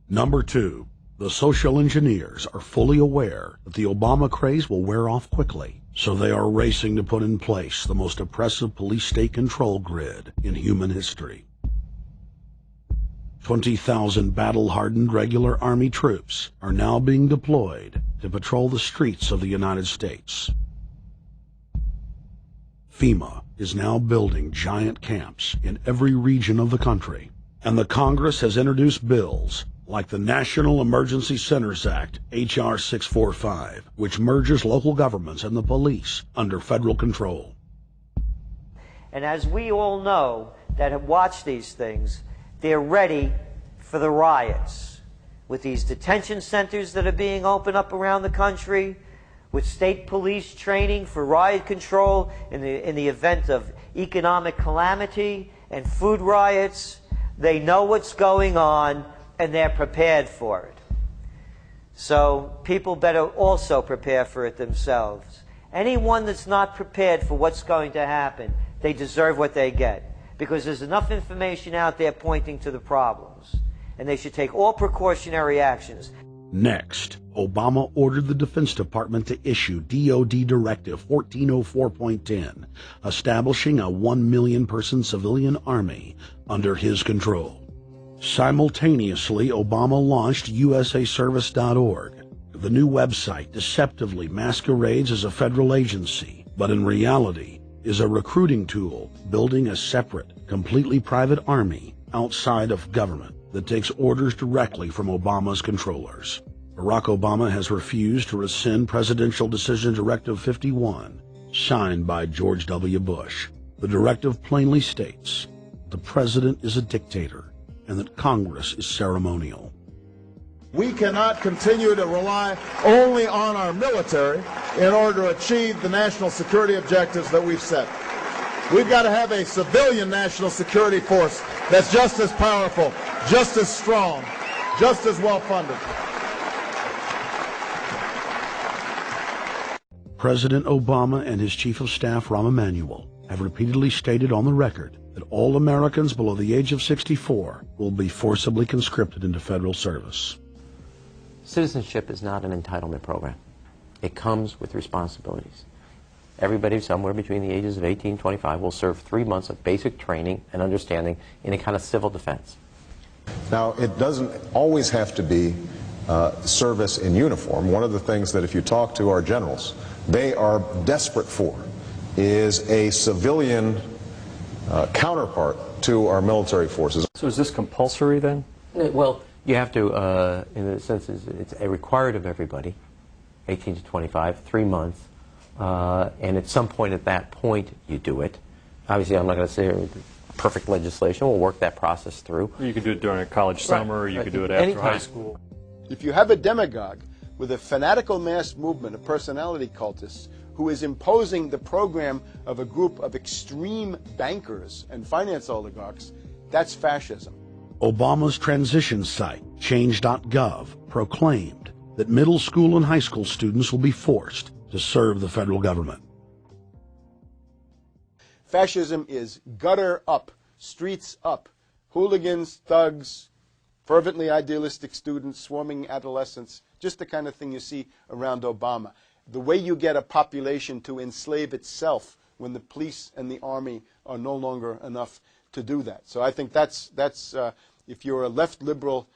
Number 2, the social engineers are fully aware that the Obama craze will wear off quickly, so they are racing to put in place the most oppressive police state control grid in human history. 20,000 battle-hardened regular Army troops are now being deployed to patrol the streets of the United States. FEMA is now building giant camps in every region of the country, and the Congress has introduced bills like the National Emergency Centers Act, H.R. 645, which merges local governments and the police under federal control. And as we all know that have watched these things, they're ready for the riots. With these detention centers that are being opened up around the country, with state police training for riot control in the event of economic calamity and food riots, they know what's going on and they're prepared for it. So people better also prepare for it themselves. Anyone that's not prepared for what's going to happen, they deserve what they get. Because there's enough information out there pointing to the problems. And they should take all precautionary actions. Next, Obama ordered the Defense Department to issue DoD Directive 1404.10, establishing a 1 million person civilian army under his control. Simultaneously, Obama launched USAService.org. The new website deceptively masquerades as a federal agency, but in reality is a recruiting tool building a separate, completely private army outside of government that takes orders directly from Obama's controllers. Barack Obama has refused to rescind Presidential Decision Directive 51, signed by George W. Bush. The directive plainly states the president is a dictator and that Congress is ceremonial. We cannot continue to rely only on our military in order to achieve the national security objectives that we've set. We've got to have a civilian national security force that's just as powerful, just as strong, just as well funded. President Obama and his Chief of Staff, Rahm Emanuel, have repeatedly stated on the record that all Americans below the age of 64 will be forcibly conscripted into federal service. Citizenship is not an entitlement program. It comes with responsibilities. Everybody somewhere between the ages of 18 and 25 will serve 3 months of basic training and understanding in a kind of civil defense. Now, it doesn't always have to be service in uniform. One of the things that if you talk to our generals, they are desperate for is a civilian counterpart to our military forces. So is this compulsory then? Well, you have to, in a sense, it's a required of everybody, 18 to 25, 3 months, and at some point at that point you do it. Obviously, I'm not going to say perfect legislation. We'll work that process through. You could do it during a college summer, or you could do it after high school. If you have a demagogue with a fanatical mass movement of personality cultists who is imposing the program of a group of extreme bankers and finance oligarchs, that's fascism. Obama's transition site, change.gov, proclaimed that middle school and high school students will be forced to serve the federal government. Fascism is gutter up, streets up, hooligans, thugs, fervently idealistic students, swarming adolescents, just the kind of thing you see around Obama. The way you get a population to enslave itself when the police and the army are no longer enough to do that. So I think that's if you're a left liberal,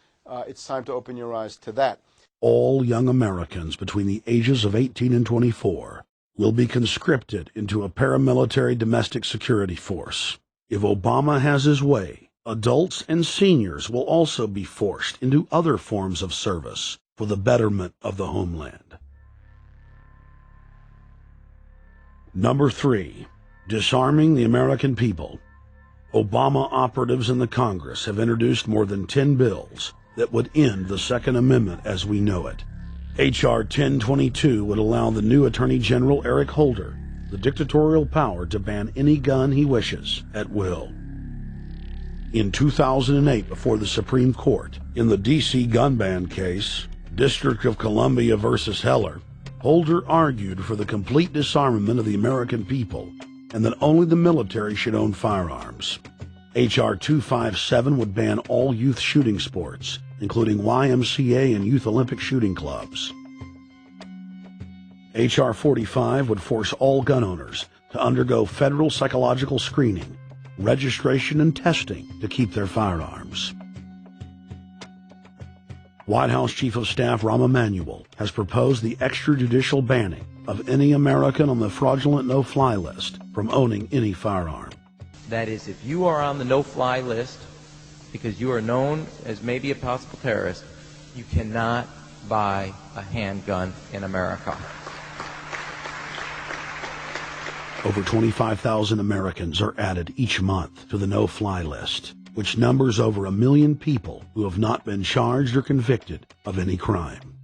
it's time to open your eyes to that. All young Americans between the ages of 18 and 24 will be conscripted into a paramilitary domestic security force. If Obama has his way, adults and seniors will also be forced into other forms of service for the betterment of the homeland. Number 3, disarming the American people. Obama operatives in the Congress have introduced more than 10 bills that would end the Second Amendment as we know it. H.R. 1022 would allow the new Attorney General Eric Holder the dictatorial power to ban any gun he wishes at will. In 2008, before the Supreme Court, in the D.C. gun ban case, District of Columbia versus Heller, Holder argued for the complete disarmament of the American people and that only the military should own firearms. H.R. 257 would ban all youth shooting sports, including YMCA and Youth Olympic shooting clubs. H.R. 45 would force all gun owners to undergo federal psychological screening, registration, and testing to keep their firearms. White House Chief of Staff Rahm Emanuel has proposed the extrajudicial banning of any American on the fraudulent no-fly list from owning any firearm. That is, if you are on the no-fly list because you are known as maybe a possible terrorist, you cannot buy a handgun in America. Over 25,000 Americans are added each month to the no-fly list, which numbers over 1 million people who have not been charged or convicted of any crime.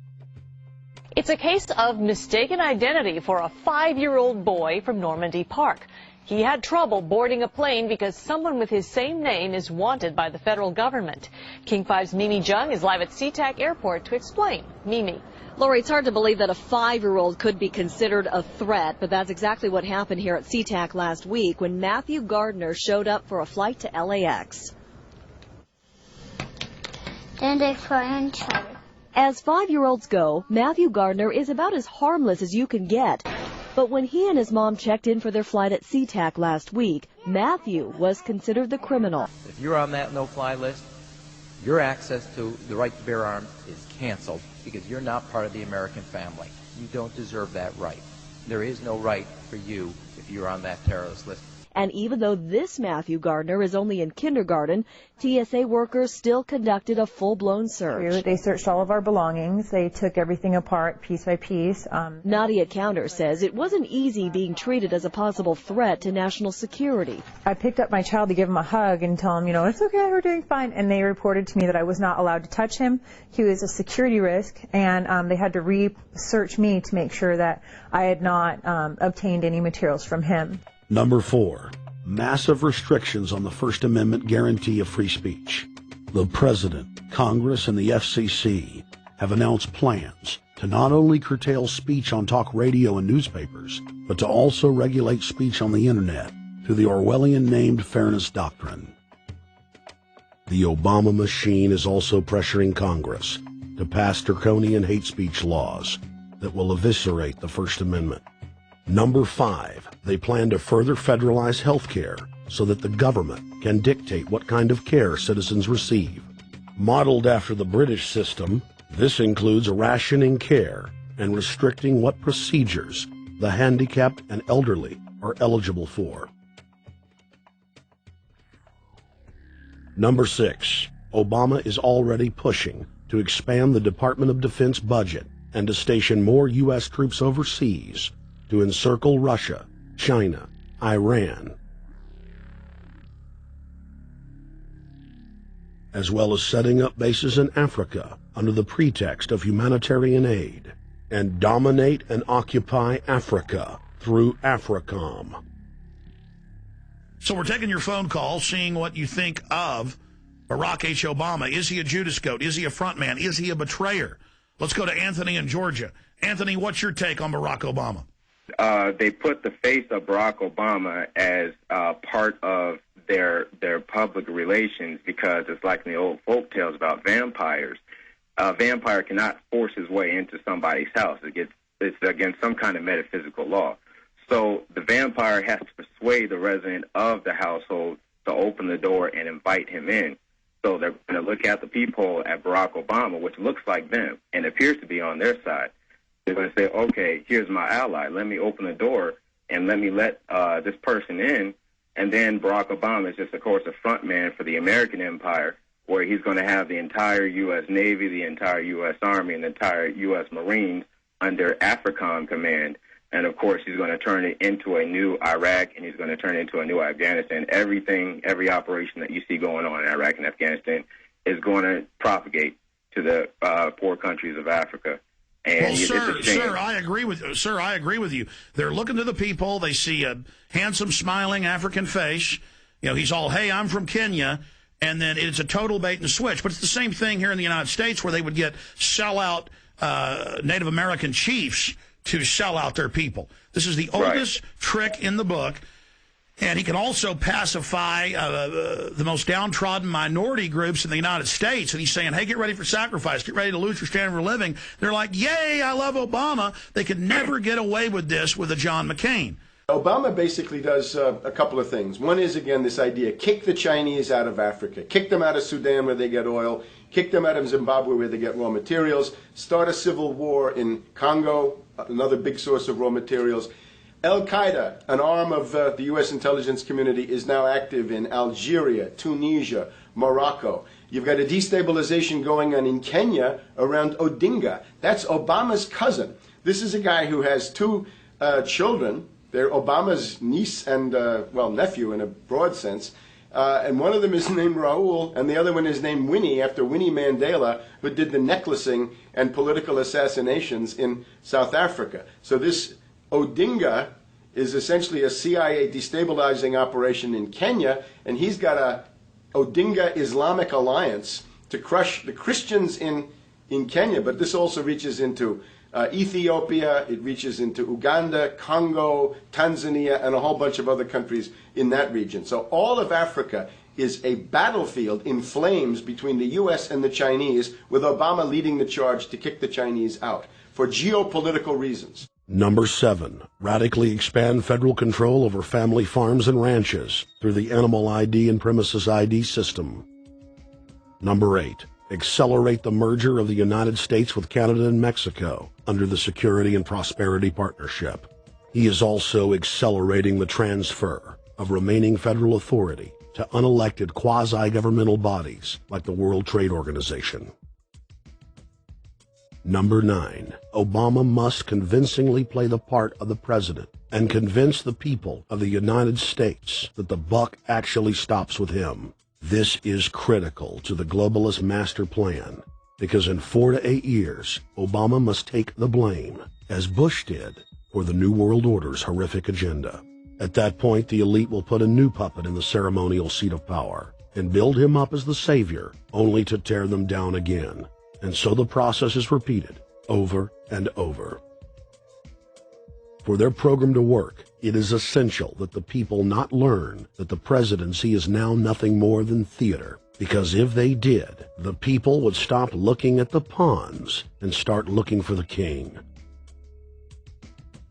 It's a case of mistaken identity for a 5-year-old boy from Normandy Park. He had trouble boarding a plane because someone with his same name is wanted by the federal government. King 5's Mimi Jung is live at SeaTac Airport to explain. Mimi. Lori, it's hard to believe that a 5-year-old could be considered a threat, but that's exactly what happened here at SeaTac last week when Matthew Gardner showed up for a flight to LAX. Then they fly on charter. As 5-year-olds go, Matthew Gardner is about as harmless as you can get. But when he and his mom checked in for their flight at SeaTac last week, Matthew was considered the criminal. If you're on that no-fly list, your access to the right to bear arms is canceled because you're not part of the American family. You don't deserve that right. There is no right for you if you're on that terrorist list. And even though this Matthew Gardner is only in kindergarten, TSA workers still conducted a full-blown search. They searched all of our belongings. They took everything apart piece by piece. Nadia Counter says it wasn't easy being treated as a possible threat to national security. I picked up my child to give him a hug and tell him, it's okay, we're doing fine. And they reported to me that I was not allowed to touch him. He was a security risk, and they had to re-search me to make sure that I had not obtained any materials from him. Number 4, massive restrictions on the First Amendment guarantee of free speech. The President, Congress, and the FCC have announced plans to not only curtail speech on talk radio and newspapers, but to also regulate speech on the Internet, to the Orwellian-named fairness doctrine. The Obama machine is also pressuring Congress to pass draconian hate speech laws that will eviscerate the First Amendment. Number 5, they plan to further federalize health care so that the government can dictate what kind of care citizens receive. Modeled after the British system, this includes rationing care and restricting what procedures the handicapped and elderly are eligible for. Number 6, Obama is already pushing to expand the Department of Defense budget and to station more U.S. troops overseas to encircle Russia, China, Iran, as well as setting up bases in Africa under the pretext of humanitarian aid, and dominate and occupy Africa through AFRICOM. So we're taking your phone call, seeing what you think of Barack H. Obama. Is he a Judas goat? Is he a front man? Is he a betrayer? Let's go to Anthony in Georgia. Anthony, what's your take on Barack Obama? They put the face of Barack Obama as part of their public relations because it's like in the old folk tales about vampires. A vampire cannot force his way into somebody's house. It's against some kind of metaphysical law. So the vampire has to persuade the resident of the household to open the door and invite him in. So they're going to look at the peephole at Barack Obama, which looks like them and appears to be on their side. They're going to say, okay, here's my ally. Let me open the door and let me let this person in. And then Barack Obama is just, of course, a front man for the American empire, where he's going to have the entire U.S. Navy, the entire U.S. Army, and the entire U.S. Marines under AFRICOM command. And, of course, he's going to turn it into a new Iraq, and he's going to turn it into a new Afghanistan. Every operation that you see going on in Iraq and Afghanistan is going to propagate to the poor countries of Africa. And well, sir, I agree with you. They're looking to the people. They see a handsome, smiling African face. You know, he's all, hey, I'm from Kenya. And then it's a total bait and switch. But it's the same thing here in the United States where they would get sellout Native American chiefs to sell out their people. This is the oldest trick in the book. And he can also pacify the most downtrodden minority groups in the United States. And he's saying, hey, get ready for sacrifice. Get ready to lose your standard of living. They're like, yay, I love Obama. They could never get away with this with a John McCain. Obama basically does a couple of things. One is, again, this idea, kick the Chinese out of Africa. Kick them out of Sudan where they get oil. Kick them out of Zimbabwe where they get raw materials. Start a civil war in Congo, another big source of raw materials. Al-Qaeda, an arm of the U.S. intelligence community, is now active in Algeria, Tunisia, Morocco. You've got a destabilization going on in Kenya around Odinga. That's Obama's cousin. This is a guy who has two children. They're Obama's niece and, nephew in a broad sense. And one of them is named Raul, and the other one is named Winnie, after Winnie Mandela, who did the necklacing and political assassinations in South Africa. So this Odinga is essentially a CIA destabilizing operation in Kenya, and he's got a Odinga Islamic Alliance to crush the Christians in Kenya, but this also reaches into Ethiopia, it reaches into Uganda, Congo, Tanzania, and a whole bunch of other countries in that region. So all of Africa is a battlefield in flames between the U.S. and the Chinese, with Obama leading the charge to kick the Chinese out for geopolitical reasons. Number 7, radically expand federal control over family farms and ranches through the Animal ID and Premises ID system. Number 8, accelerate the merger of the United States with Canada and Mexico under the Security and Prosperity Partnership. He is also accelerating the transfer of remaining federal authority to unelected quasi-governmental bodies like the World Trade Organization. Number 9, Obama must convincingly play the part of the president and convince the people of the United States that the buck actually stops with him. This is critical to the globalist master plan, because in 4 to 8 years, Obama must take the blame, as Bush did, for the New World Order's horrific agenda. At that point, the elite will put a new puppet in the ceremonial seat of power and build him up as the savior, only to tear them down again. And so the process is repeated over and over. For their program to work, It is essential that the people not learn that the presidency is now nothing more than theater, because if they did, the people would stop looking at the pawns and start looking for the king.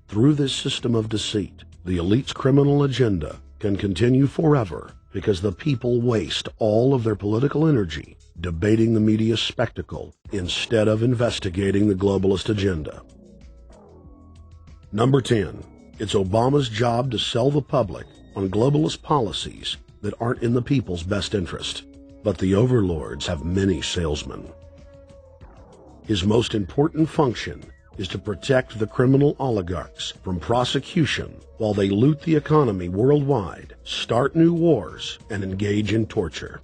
Through this system of deceit, the elite's criminal agenda can continue forever because the people waste all of their political energy debating the media spectacle instead of investigating the globalist agenda. Number 10. It's Obama's job to sell the public on globalist policies that aren't in the people's best interest. But the overlords have many salesmen. His most important function is to protect the criminal oligarchs from prosecution while they loot the economy worldwide, start new wars, and engage in torture.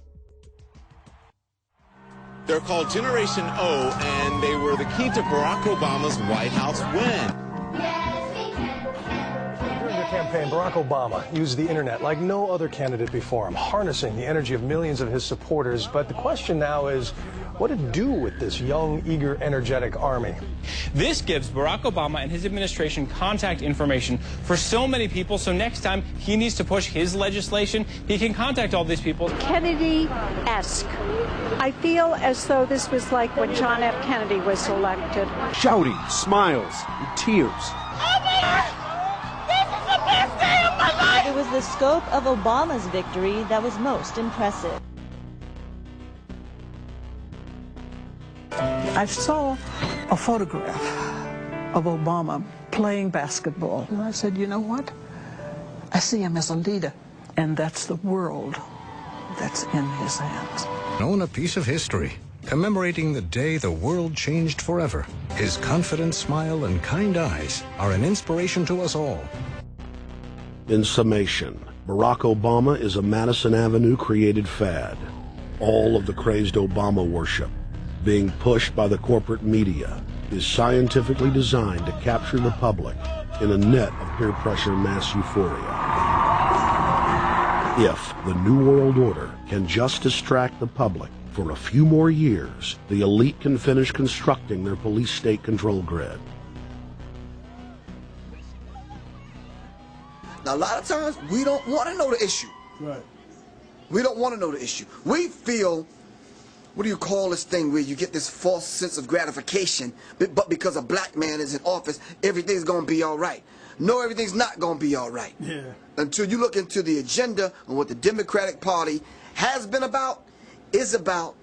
They're called Generation O, and they were the key to Barack Obama's White House win. During the campaign, Barack Obama used the internet like no other candidate before him, harnessing the energy of millions of his supporters. But the question now is, what to do with this young, eager, energetic army? This gives Barack Obama and his administration contact information for so many people, so next time he needs to push his legislation, he can contact all these people. Kennedy-esque. I feel as though this was like when John F. Kennedy was elected. Shouting, smiles, and tears. It was the scope of Obama's victory that was most impressive. I saw a photograph of Obama playing basketball, and I said, you know what? I see him as a leader, and that's the world that's in his hands. Own a piece of history, commemorating the day the world changed forever. His confident smile and kind eyes are an inspiration to us all. In summation, Barack Obama is a Madison Avenue created fad. All of the crazed Obama worship, being pushed by the corporate media, is scientifically designed to capture the public in a net of peer pressure mass euphoria. If the New World Order can just distract the public for a few more years, the elite can finish constructing their police state control grid. Now, a lot of times, we don't want to know the issue. Right. We don't want to know the issue. We feel, what do you call this thing where you get this false sense of gratification, but because a black man is in office, everything's going to be all right. No, everything's not going to be all right. Yeah. Until you look into the agenda and what the Democratic Party has been about, is about,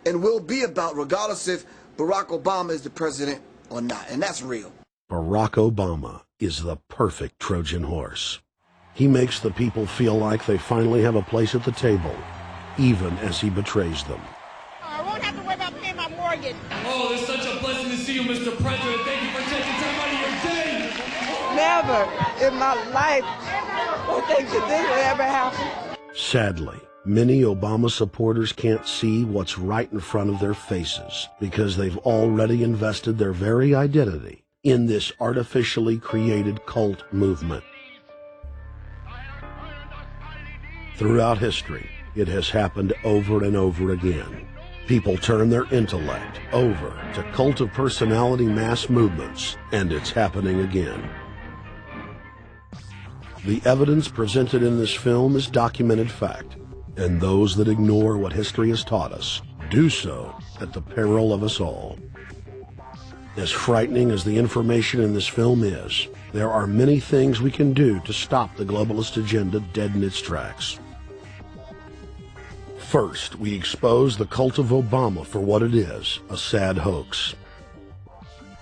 and will be about, regardless if Barack Obama is the president or not. And that's real. Barack Obama is the perfect Trojan horse. He makes the people feel like they finally have a place at the table, even as he betrays them. I won't have to worry about paying my mortgage. Oh, it's such a blessing to see you, Mr. President. Thank you for taking time out of your day. Never in my life would think that this would ever happen. Sadly, many Obama supporters can't see what's right in front of their faces because they've already invested their very identity in this artificially created cult movement. Throughout history, it has happened over and over again. People turn their intellect over to cult of personality mass movements, and it's happening again. The evidence presented in this film is documented fact, and those that ignore what history has taught us do so at the peril of us all. As frightening as the information in this film is, there are many things we can do to stop the globalist agenda dead in its tracks. First, we expose the cult of Obama for what it is, a sad hoax.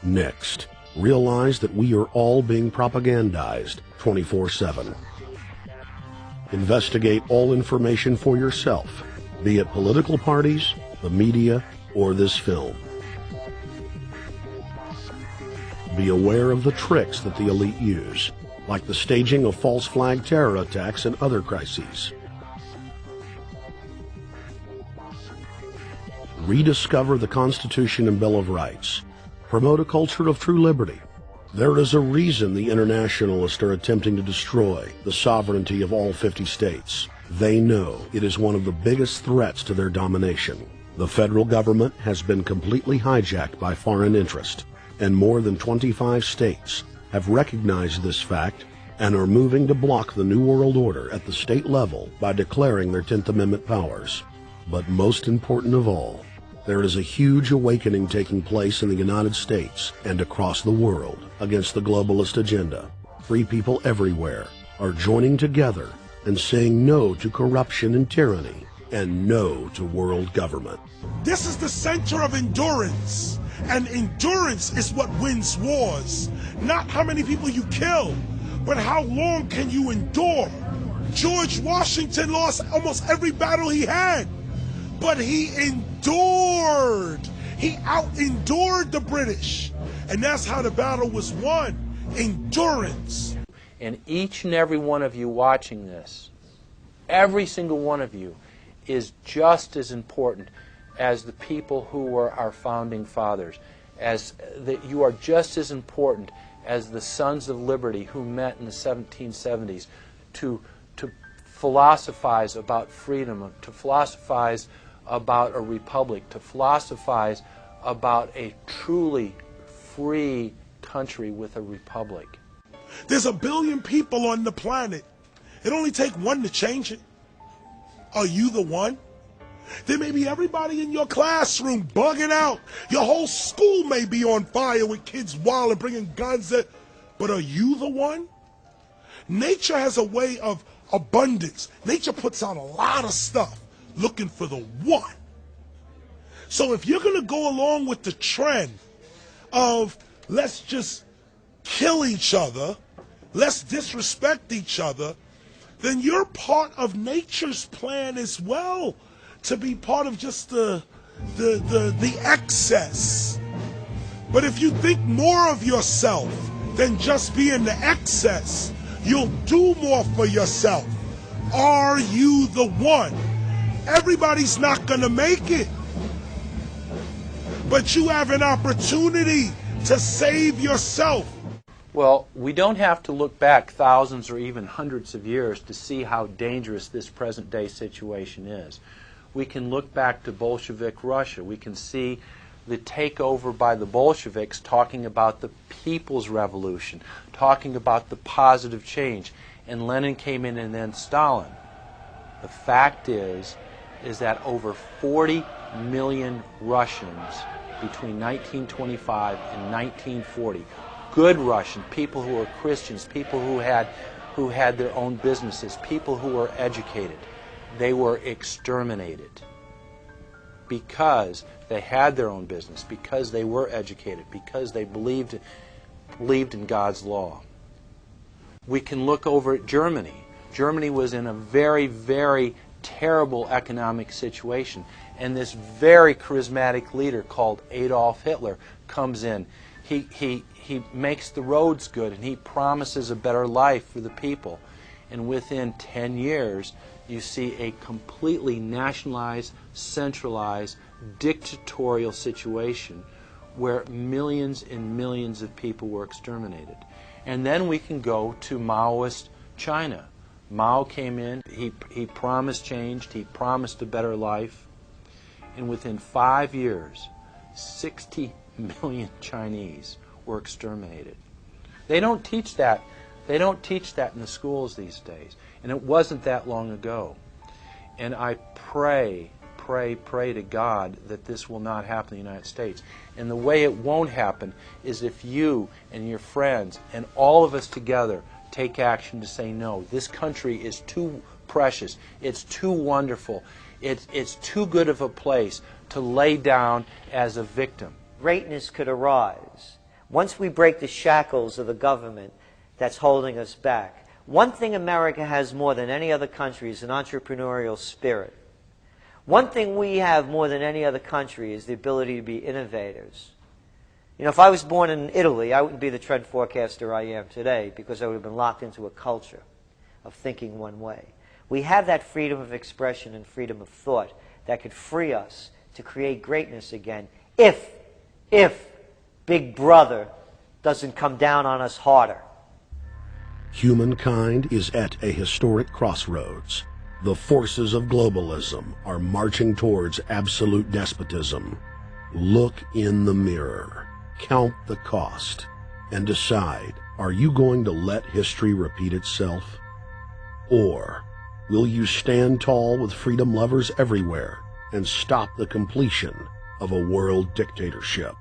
Next, realize that we are all being propagandized 24/7. Investigate all information for yourself, be it political parties, the media, or this film. Be aware of the tricks that the elite use, like the staging of false flag terror attacks and other crises. Rediscover the Constitution and Bill of Rights. Promote a culture of true liberty. There is a reason the internationalists are attempting to destroy the sovereignty of all 50 states. They know it is one of the biggest threats to their domination. The federal government has been completely hijacked by foreign interest, and more than 25 states have recognized this fact and are moving to block the New World Order at the state level by declaring their 10th Amendment powers. But most important of all, there is a huge awakening taking place in the United States and across the world against the globalist agenda. Free people everywhere are joining together and saying no to corruption and tyranny and no to world government. This is the center of endurance, and endurance is what wins wars. Not how many people you kill, but how long can you endure? George Washington lost almost every battle he had, but he endured. He out-endured the British, and that's how the battle was won. Endurance. And each and every one of you watching this, every single one of you, is just as important as the people who were our founding fathers. As that you are just as important as the Sons of Liberty who met in the 1770s to philosophize about freedom, to philosophize about a republic, to philosophize about a truly free country with a republic. There's 1 billion people on the planet. It only takes one to change it. Are you the one? There may be everybody in your classroom bugging out. Your whole school may be on fire with kids wild and bringing guns at, but are you the one? Nature has a way of abundance. Nature puts out a lot of stuff looking for the one. So if you're going to go along with the trend of let's just kill each other, let's disrespect each other, then you're part of nature's plan as well, to be part of just the excess. But if you think more of yourself than just being the excess, you'll do more for yourself. Are you the one? Everybody's not going to make it. But you have an opportunity to save yourself. Well, we don't have to look back thousands or even hundreds of years to see how dangerous this present-day situation is. We can look back to Bolshevik Russia. We can see the takeover by the Bolsheviks talking about the people's revolution, talking about the positive change. And Lenin came in and then Stalin. The fact is that over 40 million Russians between 1925 and 1940, good Russian, people who were Christians, people who had their own businesses, people who were educated, they were exterminated because they had their own business, because they were educated, because they believed in God's law. We can look over at Germany. Germany was in a very, very terrible economic situation, and this very charismatic leader called Adolf Hitler comes in. He makes the roads good, and he promises a better life for the people. And within 10 years, you see a completely nationalized, centralized, dictatorial situation where millions and millions of people were exterminated. And then we can go to Maoist China. Mao came in, he promised change, he promised a better life, and within 5 years, 60 million Chinese were exterminated. They don't teach that. They don't teach that in the schools these days. And it wasn't that long ago. And I pray to God that this will not happen in the United States. And the way it won't happen is if you and your friends and all of us together take action to say no. This country is too precious. It's too wonderful. It's too good of a place to lay down as a victim. Greatness could arise once we break the shackles of the government that's holding us back. One thing America has more than any other country is an entrepreneurial spirit. One thing we have more than any other country is the ability to be innovators. You know, if I was born in Italy, I wouldn't be the trend forecaster I am today because I would have been locked into a culture of thinking one way. We have that freedom of expression and freedom of thought that could free us to create greatness again if Big Brother doesn't come down on us harder. Humankind is at a historic crossroads. The forces of globalism are marching towards absolute despotism. Look in the mirror. Count the cost. and decide, are you going to let history repeat itself? Or will you stand tall with freedom lovers everywhere and stop the completion of a world dictatorship?